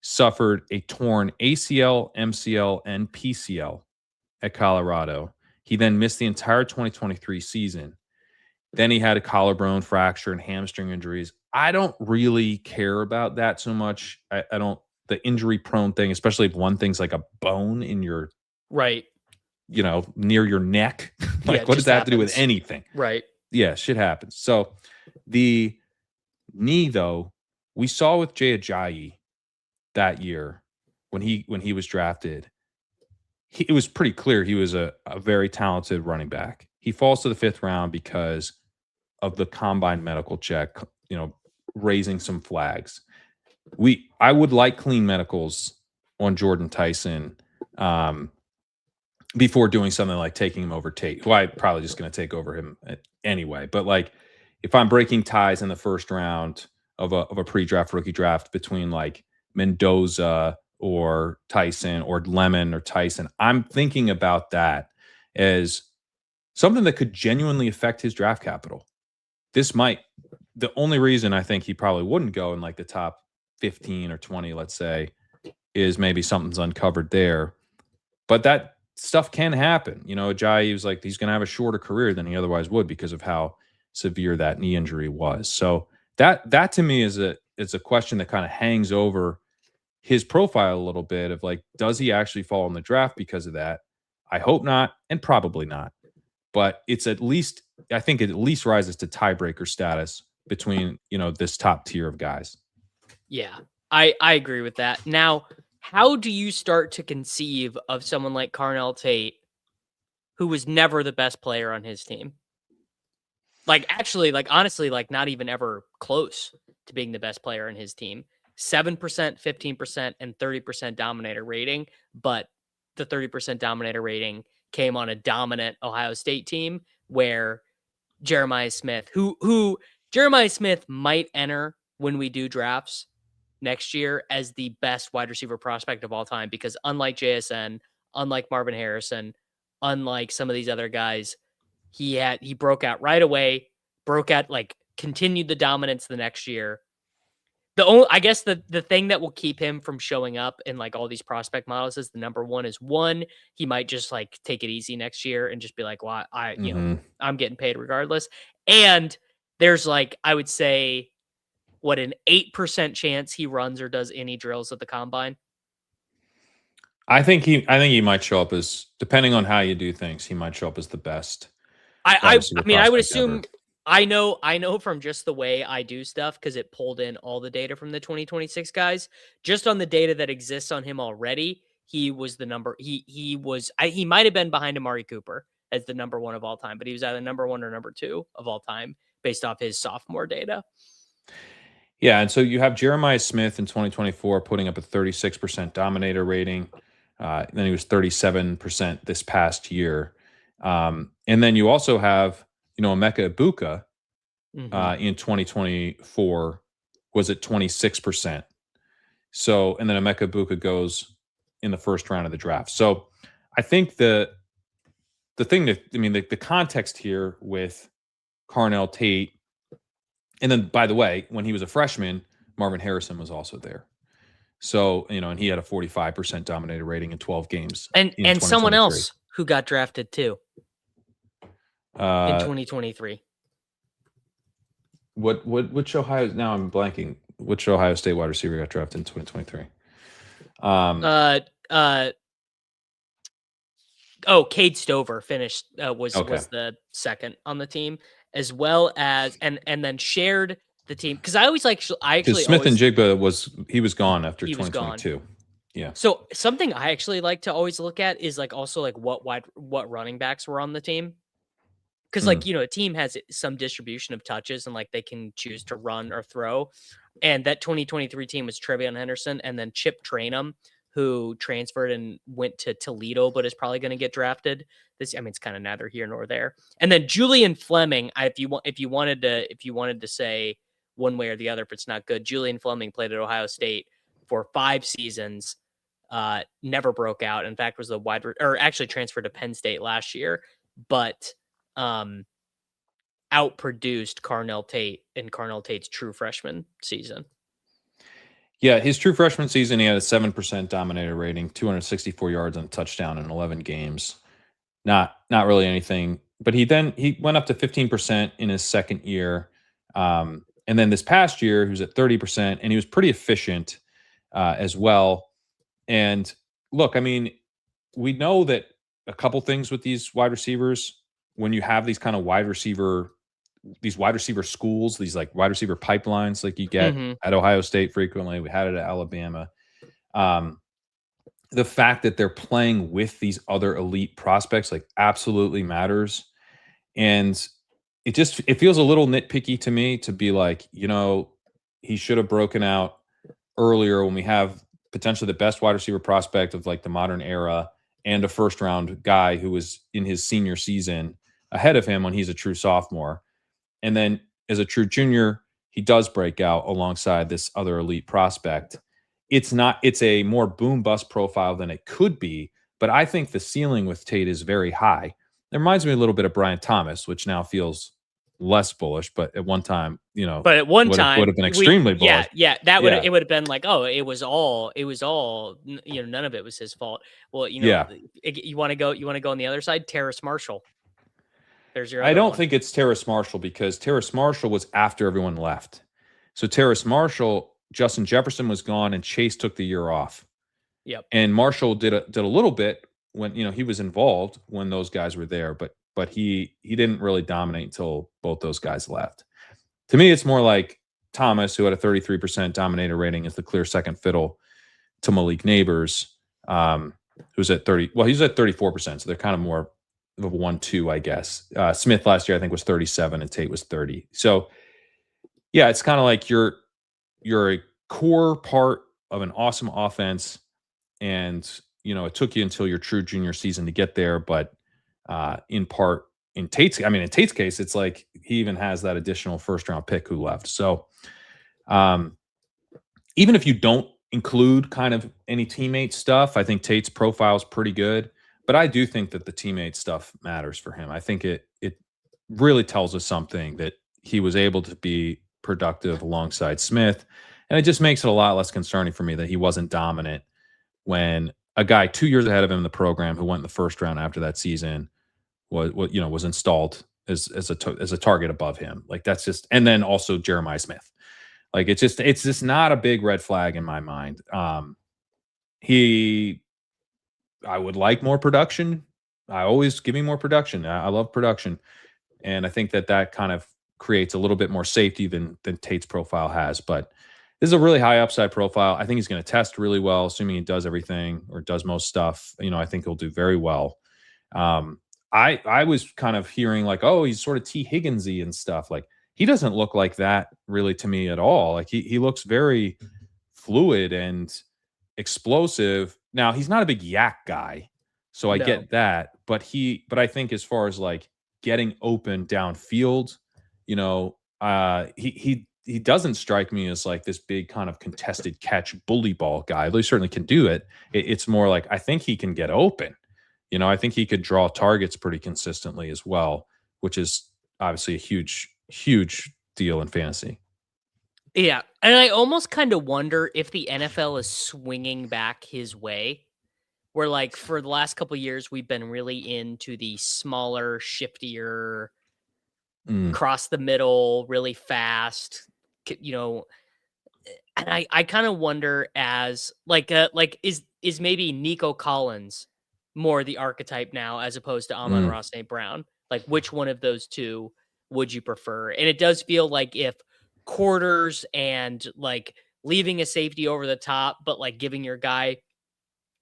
suffered a torn ACL, MCL, and PCL at Colorado. He then missed the entire 2023 season. Then he had a collarbone fracture and hamstring injuries. I don't really care about that so much. I don't, the injury prone thing, especially if one thing's like a bone in your, right, near your neck. Like, what does that have to do with anything? Right. Yeah, shit happens. So The knee, though, we saw with Jay Ajayi that year when he was drafted. It was pretty clear he was a very talented running back. He falls to the 5th round because of the combine medical check, raising some flags. I would like clean medicals on Jordan Tyson before doing something like taking him over Tate, who I'm probably just going to take over him anyway. But like, if I'm breaking ties in the 1st round of a pre-draft rookie draft between like Mendoza or Tyson or Lemon or Tyson, I'm thinking about that as something that could genuinely affect his draft capital. The only reason I think he probably wouldn't go in like the top 15 or 20, let's say, is maybe something's uncovered there. But that stuff can happen. Ajayi was like, he's going to have a shorter career than he otherwise would because of how severe that knee injury was. So that to me is a question that kind of hangs over his profile a little bit of like, does he actually fall in the draft because of that? I hope not, and probably not. But I think it at least rises to tiebreaker status between, this top tier of guys. Yeah, I agree with that. Now, how do you start to conceive of someone like Carnell Tate, who was never the best player on his team? Like, actually, like, honestly, like, not even ever close to being the best player on his team. 7%, 15%, and 30% dominator rating, but the 30% dominator rating came on a dominant Ohio State team where Jeremiah Smith, who Jeremiah Smith might enter when we do drafts next year as the best wide receiver prospect of all time, because unlike JSN, unlike Marvin Harrison, unlike some of these other guys, he broke out right away, continued the dominance the next year. I guess the thing that will keep him from showing up in like all these prospect models is the number one is he might just like take it easy next year and just be like, well, I'm getting paid regardless. And there's like, I would say, an 8% chance he runs or does any drills at the combine. I think he might show up as, depending on how you do things, he might show up as the best. I mean, I would assume ever. I know from just the way I do stuff, because it pulled in all the data from the 2026 guys. Just on the data that exists on him already, he was the number. He might have been behind Amari Cooper as the number 1 of all time, but he was either number 1 or number 2 of all time based off his sophomore data. Yeah, and so you have Jeremiah Smith in 2024 putting up a 36% dominator rating. Then he was 37% this past year. And then you also have, Emeka Ibuka in 2024 was at 26%. So, and then Emeka Ibuka goes in the 1st round of the draft. So I think the context here with Carnell Tate, and then, by the way, when he was a freshman, Marvin Harrison was also there. So, and he had a 45% dominator rating in 12 games. And someone else who got drafted too in 2023. Which Ohio? Now I'm blanking. Which Ohio State wide receiver got drafted in 2023? Cade Stover finished was the 2nd on the team, as well as and then shared the team, because I actually Smith-Njigba was gone after 2022. Yeah. So something I actually like to always look at is like also like what running backs were on the team, because like a team has some distribution of touches and like they can choose to run or throw, and that 2023 team was Trevion Henderson and then Chip Trainum, who transferred and went to Toledo, but is probably going to get drafted. It's kind of neither here nor there. And then Julian Fleming, if you wanted to say one way or the other, if it's not good, Julian Fleming played at Ohio State for 5 seasons, never broke out. In fact, was actually transferred to Penn State last year, but outproduced Carnell Tate in Carnell Tate's true freshman season. Yeah, his true freshman season, he had a 7% dominator rating, 264 yards and a touchdown in 11 games. Not really anything, but he went up to 15% in his 2nd year. And then this past year, he was at 30%, and he was pretty efficient as well. And look, I mean, we know that a couple things with these wide receivers, when you have these kind of wide receiver these wide receiver schools, these like wide receiver pipelines, like you get Mm-hmm. at Ohio State frequently. We had it at Alabama. The fact that they're playing with these other elite prospects like absolutely matters. And it feels a little nitpicky to me to be like, he should have broken out earlier when we have potentially the best wide receiver prospect of like the modern era and a first round guy who was in his senior season ahead of him when he's a true sophomore. And then as a true junior, he does break out alongside this other elite prospect. It's a more boom bust profile than it could be, but I think the ceiling with Tate is very high. It reminds me a little bit of Brian Thomas, which now feels less bullish, but at one time, But at one would time, have been extremely bullish. it would have been like, oh, it was all, none of it was his fault. Well, Yeah. you want to go on the other side, Terrace Marshall. There's your I other don't one. think it's Terrace Marshall because Terrace Marshall was after everyone left. So Terrace Marshall, Justin Jefferson was gone and Chase took the year off. Yep. And Marshall did a little bit when he was involved when those guys were there, but he didn't really dominate until both those guys left. To me, it's more like Thomas, who had a 33% dominator rating, is the clear second fiddle to Malik Neighbors, who's at 30. Well, he's at 34%, so they're kind of more of a 1-2, I guess. Smith last year, I think, was 37, and Tate was 30. So, yeah, it's kind of like you're a core part of an awesome offense, and it took you until your true junior season to get there. But in Tate's case, it's like he even has that additional first round pick who left. So even if you don't include kind of any teammate stuff, I think Tate's profile is pretty good. But I do think that the teammate stuff matters for him. I think it really tells us something that he was able to be productive alongside Smith. And it just makes it a lot less concerning for me that he wasn't dominant when a guy 2 years ahead of him in the program who went in the first round after that season was installed as a target above him. Like that's just, and then also Jeremiah Smith. Like it's just not a big red flag in my mind. I would like more production. I always give me more production. I love production. And I think that kind of creates a little bit more safety than Tate's profile has. But this is a really high upside profile. I think he's going to test really well, assuming he does everything or does most stuff. I think he'll do very well. I was kind of hearing like, oh, he's sort of T. Higginsy and stuff. Like he doesn't look like that really to me at all. Like he looks very fluid and explosive. Now he's not a big yak guy, so I get that. But I think as far as like getting open downfield, he doesn't strike me as like this big kind of contested catch bully ball guy. Though he certainly can do it. It's more like I think he can get open. I think he could draw targets pretty consistently as well, which is obviously a huge, huge deal in fantasy. Yeah. And I almost kind of wonder if the NFL is swinging back his way, where like for the last couple of years, we've been really into the smaller, shiftier, across the middle, really fast, and I kind of wonder as is maybe Nico Collins more the archetype now as opposed to Amon-Ra St. Brown? Like which one of those two would you prefer? And it does feel like if quarters and like leaving a safety over the top, but like giving your guy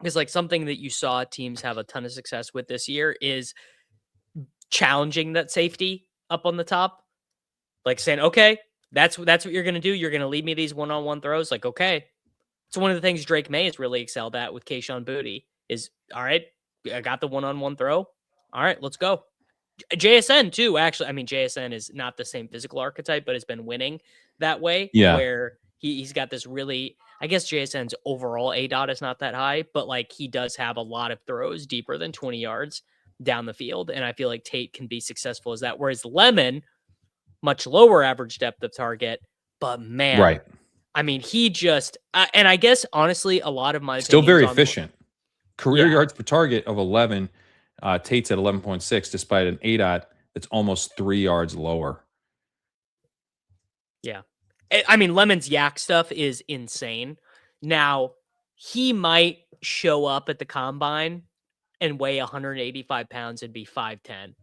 is like something that you saw teams have a ton of success with this year is challenging that safety up on the top, like saying, okay, that's what you're going to do. You're going to leave me these one-on-one throws. Like, okay. It's one of the things Drake May has really excelled at with Kayshon Boutte is, all right, I got the one-on-one throw. All right, let's go. JSN too, actually. I mean, JSN is not the same physical archetype, but has been winning that way. Yeah. Where he's got this really, I guess JSN's overall ADOT is not that high, but like he does have a lot of throws deeper than 20 yards down the field. And I feel like Tate can be successful as that. Whereas Lemon, much lower average depth of target, but man, right. I mean, he just, and I guess honestly, a lot of my still very efficient. Career yards per target of 11. Tate's at 11.6, despite an ADOT that's almost 3 yards lower. Yeah. I mean, Lemon's yak stuff is insane. Now, he might show up at the combine and weigh 185 pounds and be 5'10".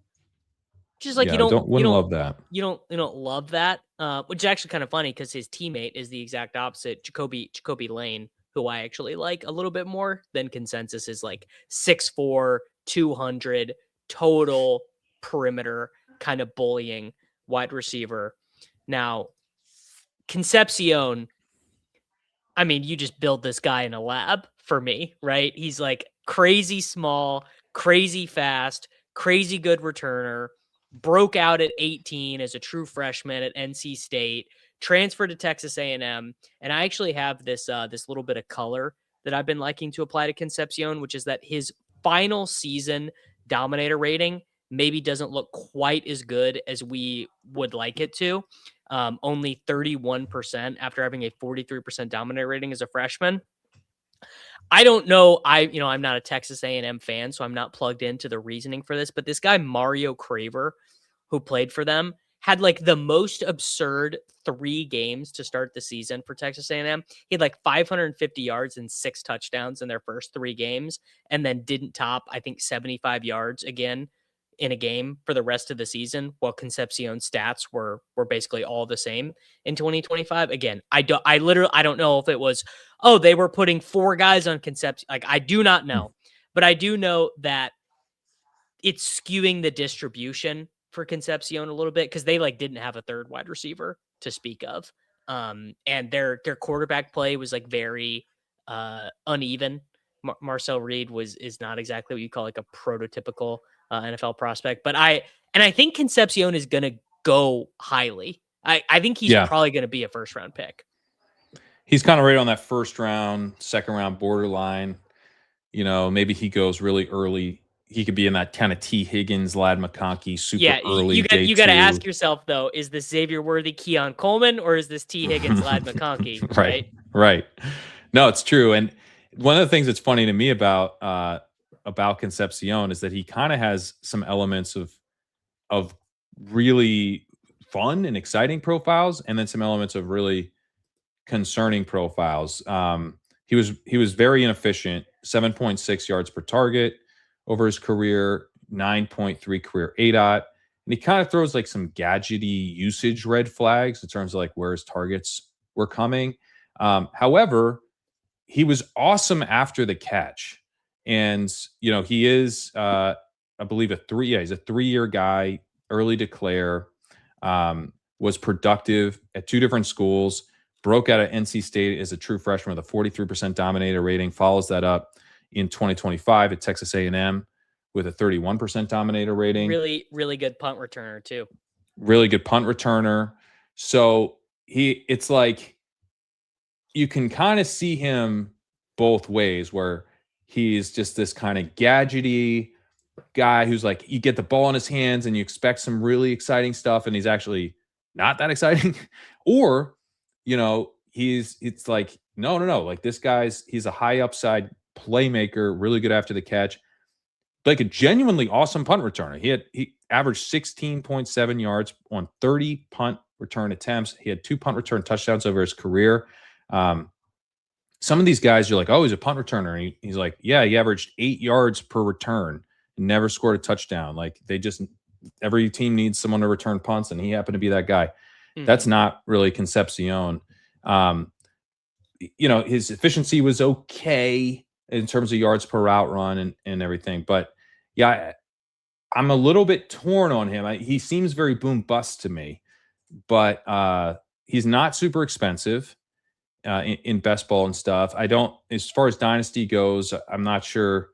Just like Yeah, wouldn't love that. you don't love that, which is actually kind of funny because his teammate is the exact opposite, Jacoby Lane, who I actually like a little bit more than consensus is like 6'4", 200 total perimeter kind of bullying wide receiver. Now, Concepcion, I mean, you just build this guy in a lab for me, right? He's like crazy small, crazy fast, crazy good returner, broke out at 18 as a true freshman at NC State, transferred to Texas A&M, and I actually have this little bit of color that I've been liking to apply to Concepcion, which is that his final season dominator rating maybe doesn't look quite as good as we would like it to. Only 31% after having a 43% dominator rating as a freshman. I don't know. I'm not a Texas A&M fan, so I'm not plugged into the reasoning for this. But this guy Mario Craver, who played for them, had like the most absurd 3 games to start the season for Texas A&M. He had like 550 yards and 6 touchdowns in their first 3 games, and then didn't top, I think, 75 yards again in a game for the rest of the season, while Concepcion's stats were basically all the same in 2025. Again, I don't know if it was, oh, they were putting 4 guys on Concepcion. Like, I do not know, but I do know that it's skewing the distribution for Concepcion a little bit because they like didn't have a third wide receiver to speak of. And their quarterback play was like very uneven. Marcel Reed is not exactly what you call like a prototypical NFL prospect, but I think Concepcion is going to go highly. I think he's Yeah. probably going to be a first round pick. He's kind of right on that first round, second round borderline. You know, maybe he goes really early. He could be in that kind of T. Higgins, Lad McConkey, super early. You got to ask yourself though: is this Xavier Worthy, Keon Coleman, or is this T. Higgins, Lad McConkey? Right. No, it's true. And one of the things that's funny to me about Concepcion is that he kind of has some elements of really fun and exciting profiles, and then some elements of really concerning profiles. He was very inefficient, 7.6 yards per target over his career, 9.3 career ADOT. And he kind of throws like some gadgety usage red flags in terms of like where his targets were coming. However, he was awesome after the catch. And, you know, he is, I believe, he's a 3-year guy, early declare, was productive at 2 different schools, broke out at NC State as a true freshman with a 43% dominator rating, follows that up in 2025 at Texas A&M with a 31% dominator rating. Really, really good punt returner too. Really good punt returner. So it's like you can kind of see him both ways, where he's just this kind of gadgety guy who's like, you get the ball in his hands and you expect some really exciting stuff, and he's actually not that exciting. Or, you know, it's like, no. Like, this he's a high upside playmaker, really good after the catch, like a genuinely awesome punt returner. He averaged 16.7 yards on 30 punt return attempts. He had 2 punt return touchdowns over his career. Some of these guys, you're like, oh, he's a punt returner. And he's like, yeah, he averaged 8 yards per return and never scored a touchdown. Like, every team needs someone to return punts, and he happened to be that guy. That's not really Concepcion. You know, his efficiency was okay in terms of yards per route run and everything. But yeah, I'm a little bit torn on him. He seems very boom bust to me, but he's not super expensive in best ball and stuff. As far as dynasty goes, I'm not sure.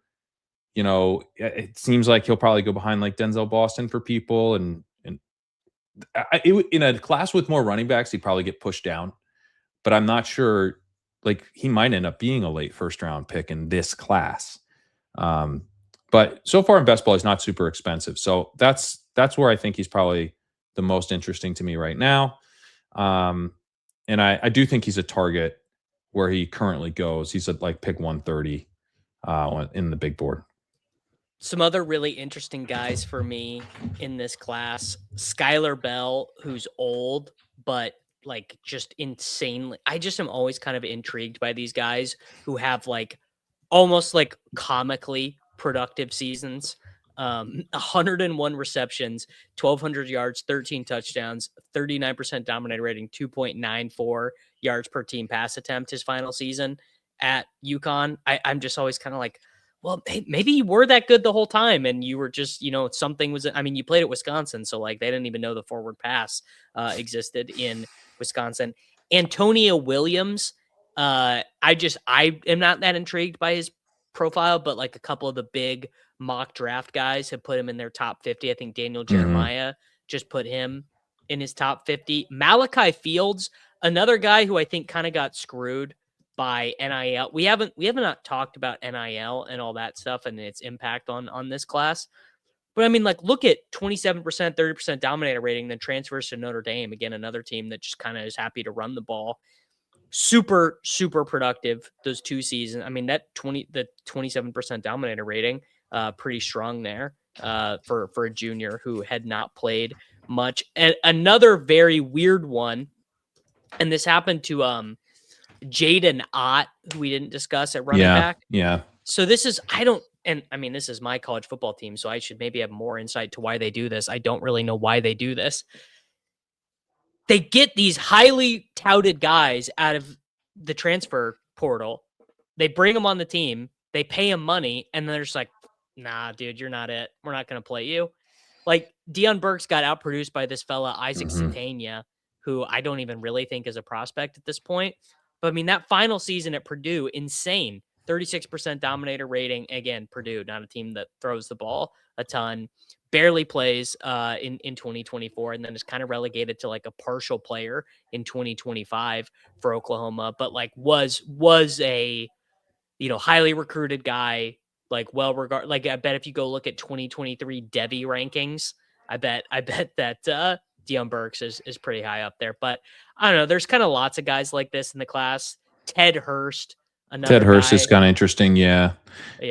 You know, it seems like he'll probably go behind like Denzel Boston for people, and in a class with more running backs, he'd probably get pushed down. But I'm not sure. Like, he might end up being a late first round pick in this class. But so far in best ball, he's not super expensive. So that's where I think he's probably the most interesting to me right now. And I do think he's a target where he currently goes. He's at like pick 130 in the big board. Some other really interesting guys for me in this class: Skylar Bell, who's old, but like just insanely. I just am always kind of intrigued by these guys who have like almost like comically productive seasons. 101 receptions, 1,200 yards, 13 touchdowns, 39% dominator rating, 2.94 yards per team pass attempt his final season at UConn. I'm just always kind of like, well, hey, maybe you were that good the whole time and you were just, something was, I mean, you played at Wisconsin. So like they didn't even know the forward pass existed in Wisconsin. Antonio Williams. I am not that intrigued by his profile, but like a couple of the big mock draft guys have put him in their top 50. I think Daniel Jeremiah just put him in his top 50. Malachi Fields, another guy who I think kind of got screwed by NIL. We haven't not talked about NIL and all that stuff and its impact on this class. But I mean, like, look at 27%, 30% dominator rating, then transfers to Notre Dame. Again, another team that just kind of is happy to run the ball. Super, super productive those 2 seasons. I mean, the 27% dominator rating, pretty strong there for a junior who had not played much. And another very weird one, and this happened to Jaden Ott, who we didn't discuss at running back. Yeah. So this is, this is my college football team, so I should maybe have more insight to why they do this. I don't really know why they do this. They get these highly touted guys out of the transfer portal. They bring them on the team. They pay them money, and then they're just like, nah, dude, you're not it. We're not going to play you. Like, Deion Burks got outproduced by this fella, Isaac Satania, who I don't even really think is a prospect at this point. But, I mean, that final season at Purdue, insane. 36% dominator rating. Again, Purdue, not a team that throws the ball a ton. Barely plays in 2024, and then is kind of relegated to like a partial player in 2025 for Oklahoma, but like was a highly recruited guy, like well regarded. Like I bet if you go look at 2023 Devi rankings, I bet that Deion Burks is pretty high up there. But I don't know. There's kind of lots of guys like this in the class. Ted Hurst. Ted Hurst is kind of interesting. Yeah.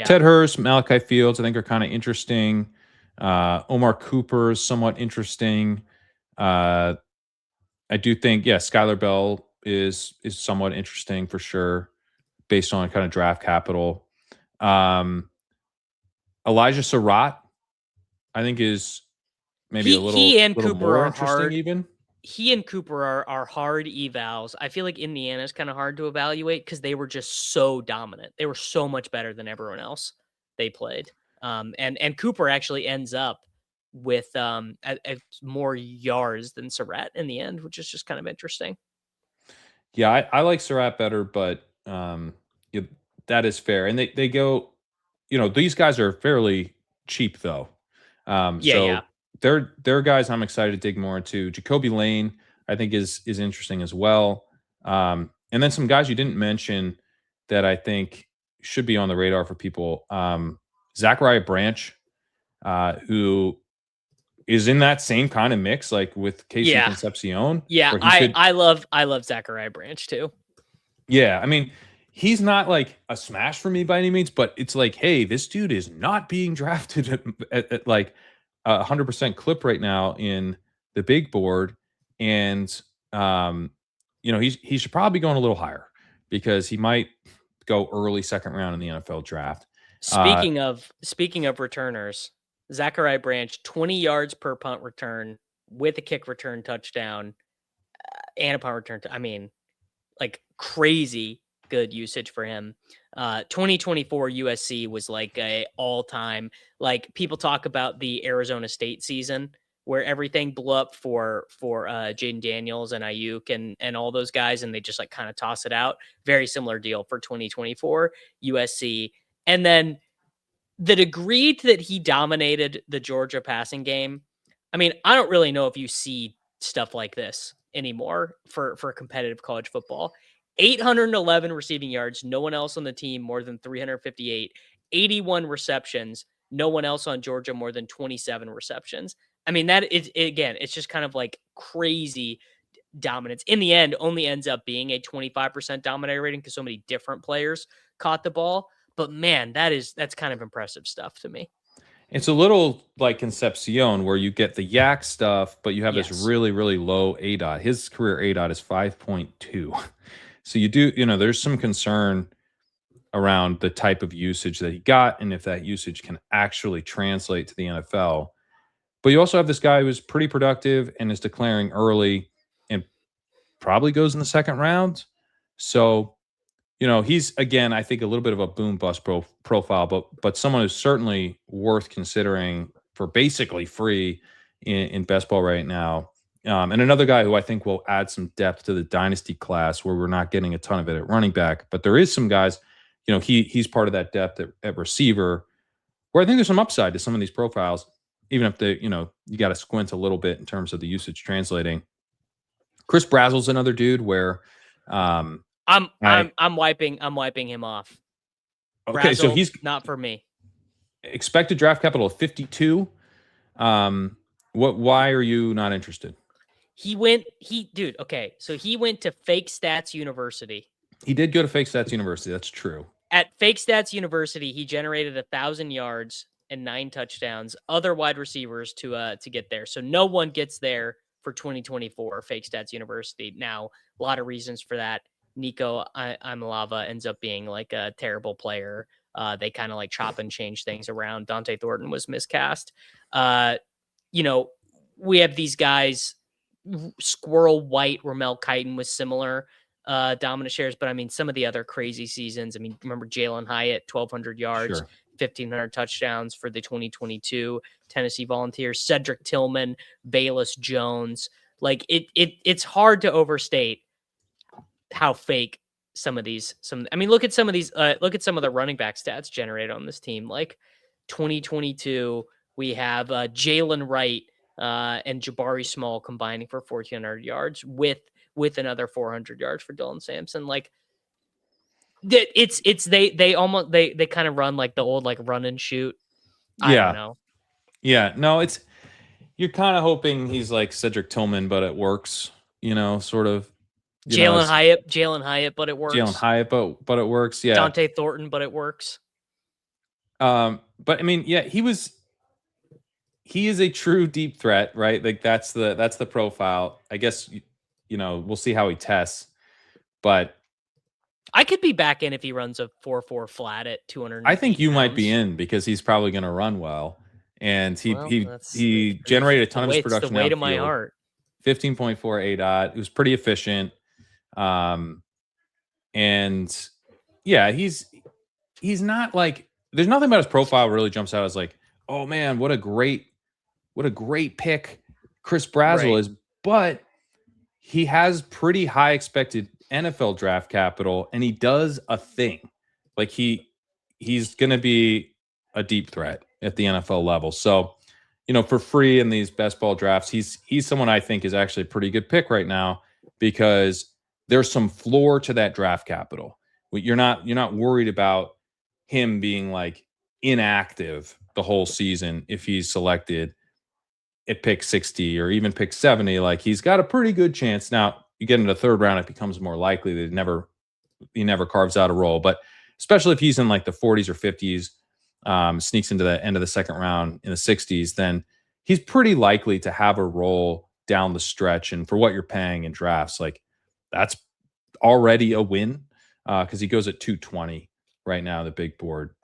Ted Hurst, Malachi Fields, I think are kind of interesting. Omar Cooper is somewhat interesting. I do think, Skylar Bell is somewhat interesting for sure, based on kind of draft capital. Elijah Surratt, I think, is maybe a little more interesting even. He and Cooper are hard evals. I feel like Indiana is kind of hard to evaluate because they were just so dominant. They were so much better than everyone else they played. And Cooper actually ends up with more yards than Surratt in the end, which is just kind of interesting. Yeah, I like Surratt better, but that is fair. And they go, these guys are fairly cheap though. They're guys I'm excited to dig more into. Jacoby Lane, I think is interesting as well. And then some guys you didn't mention that I think should be on the radar for people. Zachariah Branch, who is in that same kind of mix, like with Casey Concepcion. Yeah, I love Zachariah Branch too. Yeah, I mean, he's not like a smash for me by any means, but it's like, hey, this dude is not being drafted at like 100% clip right now in the big board, and he should probably be going a little higher because he might go early second round in the NFL draft. Speaking of returners, Zachariah Branch, 20 yards per punt return with a kick return touchdown and a punt return. I mean, like crazy good usage for him. 2024 USC was like a all-time, like people talk about the Arizona State season where everything blew up for Jaden Daniels and Ayuk and all those guys, and they just like kind of toss it out. Very similar deal for 2024 USC. And then the degree that he dominated the Georgia passing game, I mean, I don't really know if you see stuff like this anymore for competitive college football. 811 receiving yards, no one else on the team more than 358, 81 receptions, no one else on Georgia more than 27 receptions. I mean, that is, again, it's just kind of like crazy dominance. In the end, only ends up being a 25% dominator rating because so many different players caught the ball. But man, that's kind of impressive stuff to me. It's a little like Concepcion where you get the yak stuff, but you have this really, really low ADOT. His career ADOT is 5.2. So you do, there's some concern around the type of usage that he got and if that usage can actually translate to the NFL. But you also have this guy who's pretty productive and is declaring early and probably goes in the second round. So, he's, again, I think a little bit of a boom bust profile, but someone who's certainly worth considering for basically free in best ball right now. And another guy who I think will add some depth to the dynasty class where we're not getting a ton of it at running back, but there is some guys, he's part of that depth at receiver where I think there's some upside to some of these profiles, even if you got to squint a little bit in terms of the usage translating. Chris Brazel's another dude where I'm wiping him off. Okay, Brazel, so he's not for me. Expected draft capital of 52. Why are you not interested? Okay, so he went to Fake Stats University. He did go to Fake Stats University. That's true. At Fake Stats University, he generated 1,000 yards and 9 touchdowns. Other wide receivers to get there, so no one gets there for 2024. Fake Stats University. Now, a lot of reasons for that. Nico Imalava ends up being like a terrible player. They kind of like chop and change things around. Dante Thornton was miscast. We have these guys. Squirrel White, Ramel Kighton was similar dominant shares, but I mean, some of the other crazy seasons. I mean, remember Jalen Hyatt, 1,200 yards, sure. 1,500 touchdowns for the 2022 Tennessee Volunteers. Cedric Tillman, Bayless Jones. Like it's hard to overstate how fake some of these. Look at some of these. Look at some of the running back stats generated on this team. Like 2022, we have Jalen Wright and Jabari Small combining for 1,400 yards with another 400 yards for Dylan Sampson. Like they kind of run like the old like run and shoot. I don't know. Yeah, no, you're kind of hoping he's like Cedric Tillman, but it works. Sort of. Jalen Hyatt, but it works. Jalen Hyatt, but it works. Yeah. Dante Thornton, but it works. But I mean, yeah, he is a true deep threat, right? Like that's the profile. I guess we'll see how he tests, but I could be back in if he runs a 4.4 flat at 200. I think you might be in because he's probably going to run well, and he generated a ton of his production. It's the way to my heart. 15.4 ADOT. It was pretty efficient, and yeah, he's not like there's nothing about his profile really jumps out as like, oh man, what a great pick Chris Brazel is, but he has pretty high expected NFL draft capital, and he does a thing. Like he's going to be a deep threat at the NFL level. So, for free in these best ball drafts, he's someone I think is actually a pretty good pick right now because there's some floor to that draft capital. You're not worried about him being like inactive the whole season if he's selected at pick 60 or even pick 70. Like he's got a pretty good chance. Now you get into the third round, it becomes more likely that he never carves out a role. But especially if he's in like the 40s or 50s, sneaks into the end of the second round in the 60s, then he's pretty likely to have a role down the stretch. And for what you're paying in drafts, like that's already a win because he goes at 220 right now, the big board.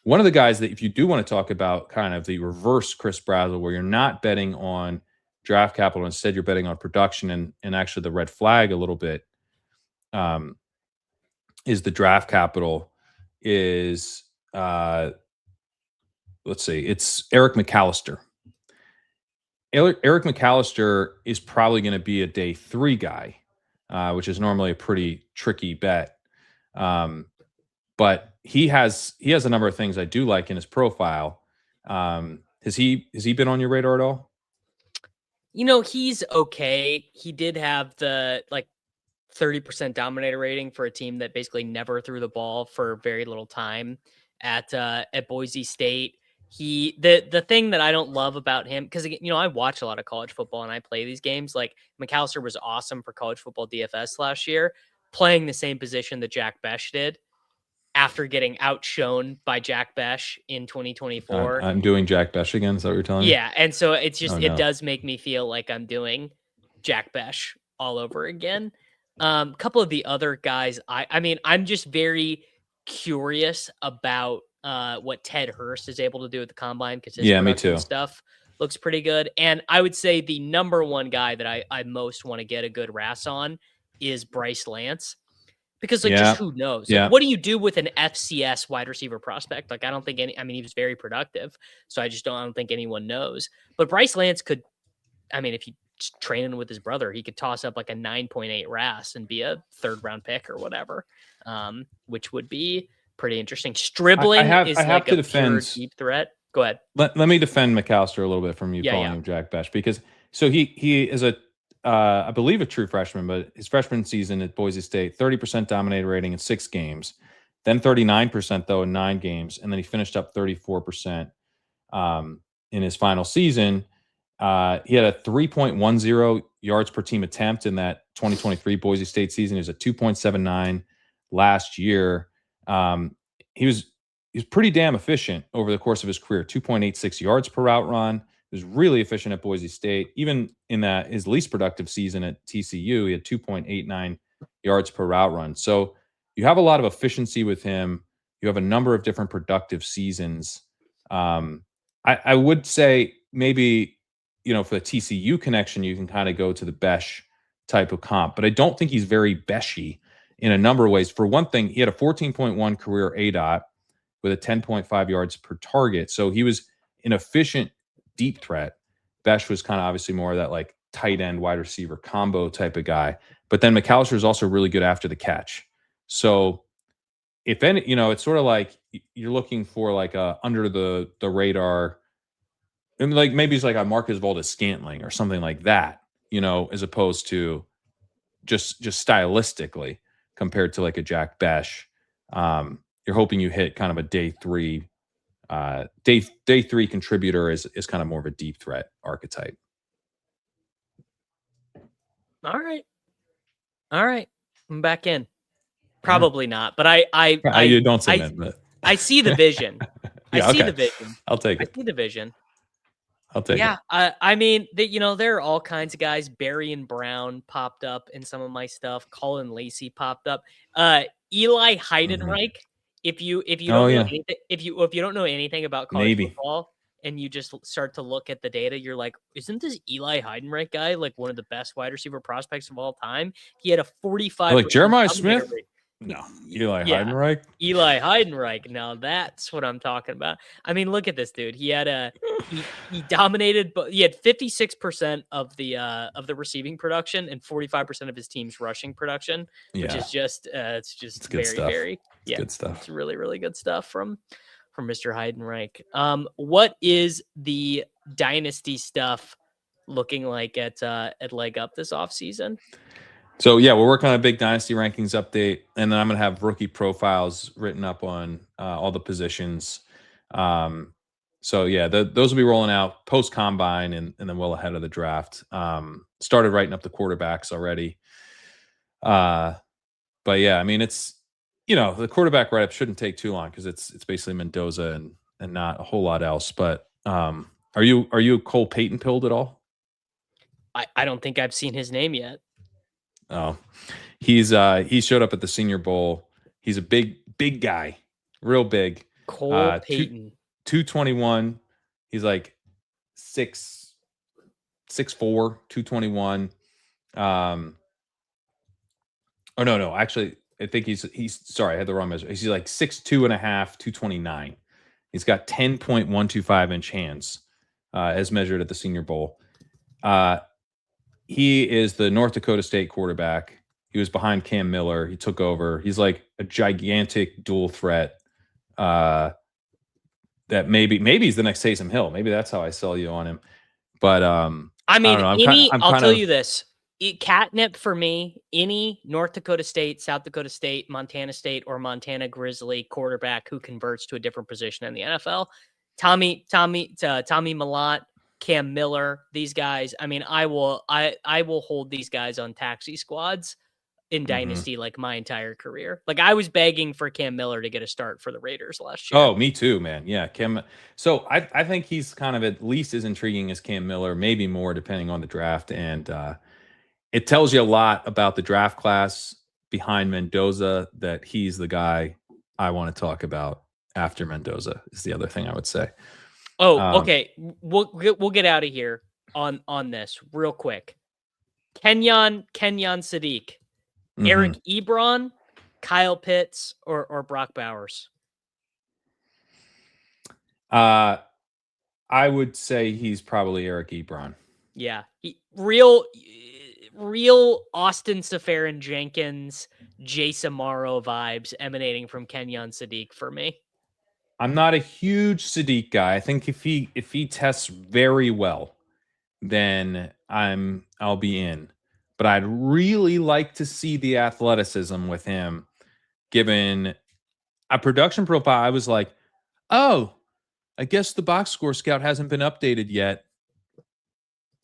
One of the guys that if you do want to talk about kind of the reverse Chris Brazel, where you're not betting on draft capital, instead you're betting on production and actually the red flag a little bit, is the draft capital is, let's see, it's Eric McAllister. Eric McAllister is probably going to be a day 3 guy, which is normally a pretty tricky bet. But he has a number of things I do like in his profile. Has he been on your radar at all? He's okay. He did have the like 30% dominator rating for a team that basically never threw the ball for very little time at Boise State. The thing that I don't love about him, because I watch a lot of college football and I play these games. Like McAllister was awesome for college football DFS last year, playing the same position that Jack Besh did. After getting outshone by Jack Besh in 2024. I'm doing Jack Besh again. Is that what you're telling me? Yeah. And so it's just, it does make me feel like I'm doing Jack Besh all over again. A couple of the other guys, I'm just very curious about what Ted Hurst is able to do at the combine, because his Yeah, me production too. stuff looks pretty good. And I would say the number one guy that I most want to get a good RAS on is Bryce Lance. Because, like, just Yeah. who knows? Like, Yeah. what do you do with an FCS wide receiver prospect? Like, I don't think I mean, he was very productive, so I don't think anyone knows. But Bryce Lance could, I mean, if he training with his brother, he could toss up like a 9.8 RAS and be a 3rd-round pick or whatever, which would be pretty interesting. Stribling I is have like to a pure defend. deep threat. Go ahead. Let me defend McAllister a little bit from you Yeah, calling yeah. him Jack Besh, because so he is a I believe a true freshman, but his freshman season at Boise State, 30% dominator rating in 6 games, then 39% though in 9 games, and then he finished up 34% in his final season. He had a 3.10 yards per team attempt in that 2023 Boise State season. He was a 2.79 last year. He was pretty damn efficient over the course of his career. 2.86 yards per route run. He was really efficient at Boise State. Even in that his least productive season at TCU, he had 2.89 yards per route run. So you have a lot of efficiency with him. You have a number of different productive seasons. I would say maybe, for the TCU connection, you can kind of go to the Besh type of comp, but I don't think he's very Beshy in a number of ways. For one thing, he had a 14.1 career ADOT with a 10.5 yards per target. So he was an efficient deep threat. Besh was kind of obviously more of that like tight end wide receiver combo type of guy. But then McAllister is also really good after the catch. So if any, it's sort of like you're looking for like a under the radar, and like maybe it's like a Marcus Valdes-Scantling or something like that, as opposed to just stylistically compared to like a Jack Besh. You're hoping you hit kind of a day three contributor is kind of more of a deep threat archetype. All right. I'm back in. Probably not, but I you don't say that, but I see the vision. Yeah, I see okay. the vision. I'll take it. I see the vision. I'll take it. Yeah, I mean, there are all kinds of guys. Barry and Brown popped up in some of my stuff. Colin Lacey popped up. Eli Heidenreich. If you don't know anything, if you don't know anything about college football and you just start to look at the data, you're like, isn't this Eli Heidenreich guy like one of the best wide receiver prospects of all time? He had a 45. Like Jeremiah Smith. No, Eli Heidenreich. Eli Heidenreich. Now that's what I'm talking about. I mean, look at this dude. He had he dominated, but he had 56% of the receiving production and 45% of his team's rushing production, which is just it's very good stuff. It's really, really good stuff from Mr. Heidenreich. What is the dynasty stuff looking like at Leg Up this offseason? So yeah, we're working on a big dynasty rankings update, and then I'm going to have rookie profiles written up on all the positions. So yeah, those will be rolling out post combine and then well ahead of the draft. Started writing up the quarterbacks already. But yeah, I mean, it's, the quarterback write up shouldn't take too long because it's basically Mendoza and not a whole lot else. But are you Cole Payton pilled at all? I don't think I've seen his name yet. Oh, he showed up at the Senior Bowl. He's a big guy, real big. Cole Payton, 221. He's like 6'4", 221. Oh no, actually, I think he's sorry, I had the wrong measure. He's like 6'2.5", 229. He's got 10.125 inch hands, as measured at the Senior Bowl. He is the North Dakota State quarterback. He was behind Cam Miller. He took over. He's like a gigantic dual threat. That maybe he's the next Taysom Hill. Maybe that's how I sell you on him. But I mean, I'll tell you this: catnip for me. Any North Dakota State, South Dakota State, Montana State, or Montana Grizzly quarterback who converts to a different position in the NFL, Tommy Mellott, Cam Miller, these guys. I mean, I will hold these guys on taxi squads in Dynasty like my entire career. Like I was begging for Cam Miller to get a start for the Raiders last year. Oh, me too, man. Yeah, Cam. So I think he's kind of at least as intriguing as Cam Miller, maybe more depending on the draft. And it tells you a lot about the draft class behind Mendoza that he's the guy I want to talk about after Mendoza is the other thing I would say. Oh, okay. We'll get out of here on this real quick. Kenyon Sadiq, Eric Ebron, Kyle Pitts, or Brock Bowers. I would say he's probably Eric Ebron. Yeah, real Austin Safarian Jenkins, Jason Morrow vibes emanating from Kenyon Sadiq for me. I'm not a huge Sadiq guy. I think if he tests very well, then I'll be in. But I'd really like to see the athleticism with him, given a production profile. I was like, oh, I guess the box score scout hasn't been updated yet.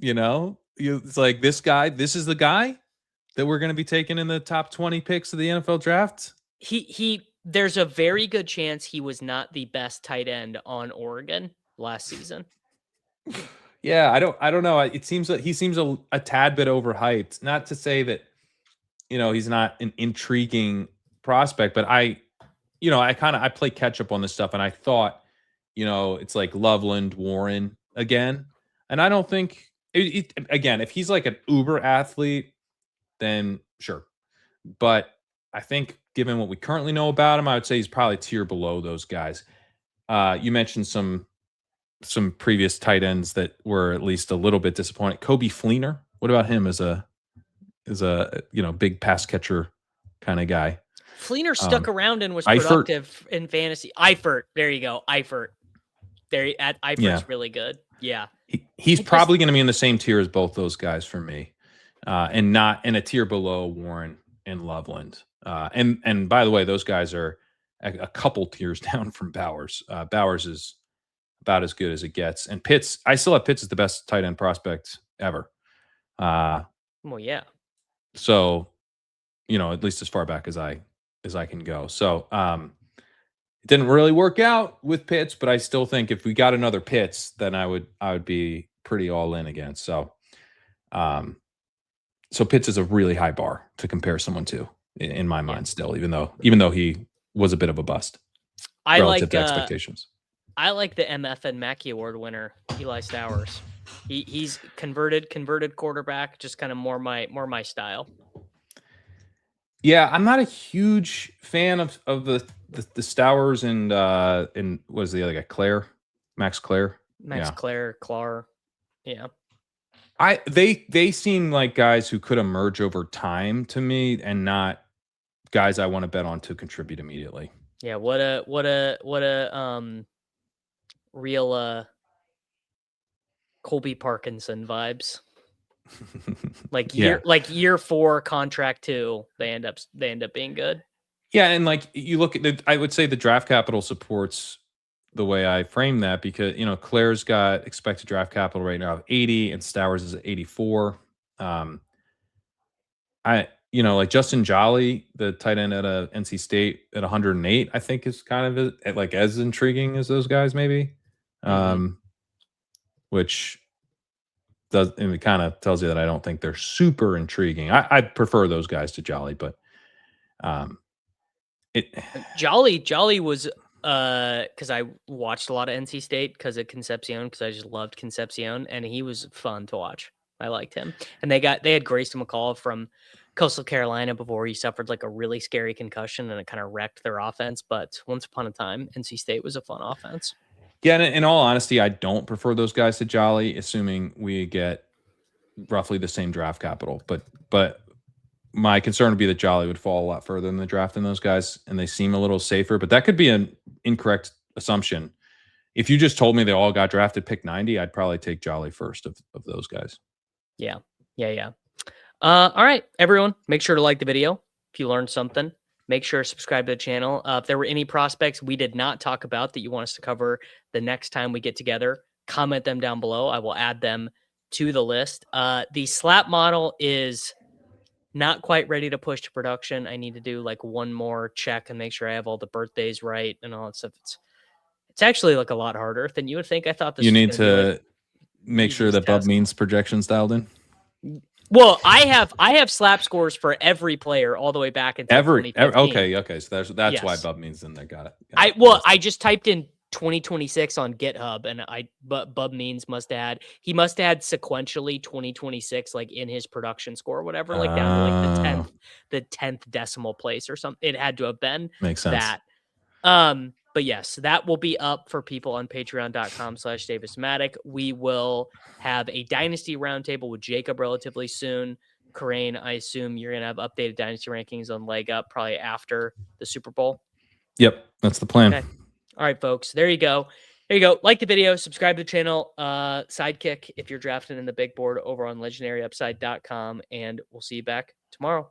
It's like this guy. This is the guy that we're going to be taking in the top 20 picks of the NFL draft. There's a very good chance he was not the best tight end on Oregon last season. Yeah, I don't know. It seems that he seems a tad bit overhyped. Not to say that, he's not an intriguing prospect, but I play catch up on this stuff, and I thought, it's like Loveland, Warren again, and I don't think again, if he's like an uber athlete, then sure, but I think given what we currently know about him, I would say he's probably tier below those guys. You mentioned some previous tight ends that were at least a little bit disappointed. Kobe Fleener, what about him as a big pass catcher kind of guy? Fleener stuck around and was productive in fantasy. Eifert, there you go. Eifert's really good. Yeah, he's probably going to be in the same tier as both those guys for me, and not in a tier below Warren and Loveland. And by the way, those guys are a couple tiers down from Bowers. Bowers is about as good as it gets, and Pitts. I still have Pitts as the best tight end prospect ever. Well, yeah. So, at least as far back as I can go. So, it didn't really work out with Pitts, but I still think if we got another Pitts, then I would be pretty all in again. So, so Pitts is a really high bar to compare someone to in my mind still, even though he was a bit of a bust relative to expectations. I like the MF and Mackey Award winner, Eli Stowers. He's converted quarterback, just kind of more my style. Yeah, I'm not a huge fan of the Stowers and what is the other guy? Max Clare. Clar. Yeah. They seem like guys who could emerge over time to me, and not guys I want to bet on to contribute immediately. Yeah, what a real Colby Parkinson vibes. Like year 4, contract 2, they end up being good. Yeah, and like you look at I would say the draft capital supports the way I frame that, because Claire's got expected draft capital right now of 80 and Stowers is at 84. Like Justin Jolly, the tight end at NC State at 108, I think is kind of like as intriguing as those guys maybe. Which it kind of tells you that I don't think they're super intriguing. I prefer those guys to Jolly, but Jolly was because I watched a lot of NC State because of Concepcion, because I just loved Concepcion, and he was fun to watch. I liked him, and they had Grayson McCall from Coastal Carolina before he suffered like a really scary concussion, and it kind of wrecked their offense. But once upon a time, NC State was a fun offense. Yeah, and in all honesty, I don't prefer those guys to Jolly, assuming we get roughly the same draft capital. But my concern would be that Jolly would fall a lot further in the draft than those guys, and they seem a little safer. But that could be an incorrect assumption. If you just told me they all got drafted pick 90, I'd probably take Jolly first of those guys. Yeah. All right, everyone, make sure to like the video if you learned something. Make sure to subscribe to the channel. If there were any prospects we did not talk about that you want us to cover the next time we get together, comment them down below. I will add them to the list. The slap model is not quite ready to push to production. I need to do like one more check and make sure I have all the birthdays right and all that stuff. It's actually like a lot harder than you would think. I thought this. You need to make sure that Bub Means projections dialed in. Well, I have slap scores for every player all the way back until 2015. Okay. So that's why Yes. Bub means in there. Got it. I just typed in 2026 on GitHub, and but Bub means must add. He must add sequentially 2026 like in his production score or whatever, like down to like the 10th decimal place or something. It had to have been makes sense. that. But yes, that will be up for people on patreon.com/Davis Mattek. We will have a dynasty roundtable with Jacob relatively soon. Corain, I assume you're going to have updated dynasty rankings on Leg Up probably after the Super Bowl. Yep, that's the plan. Okay. All right, folks. There you go. Like the video, subscribe to the channel, Sidekick if you're drafting in the big board over on legendaryupside.com, and we'll see you back tomorrow.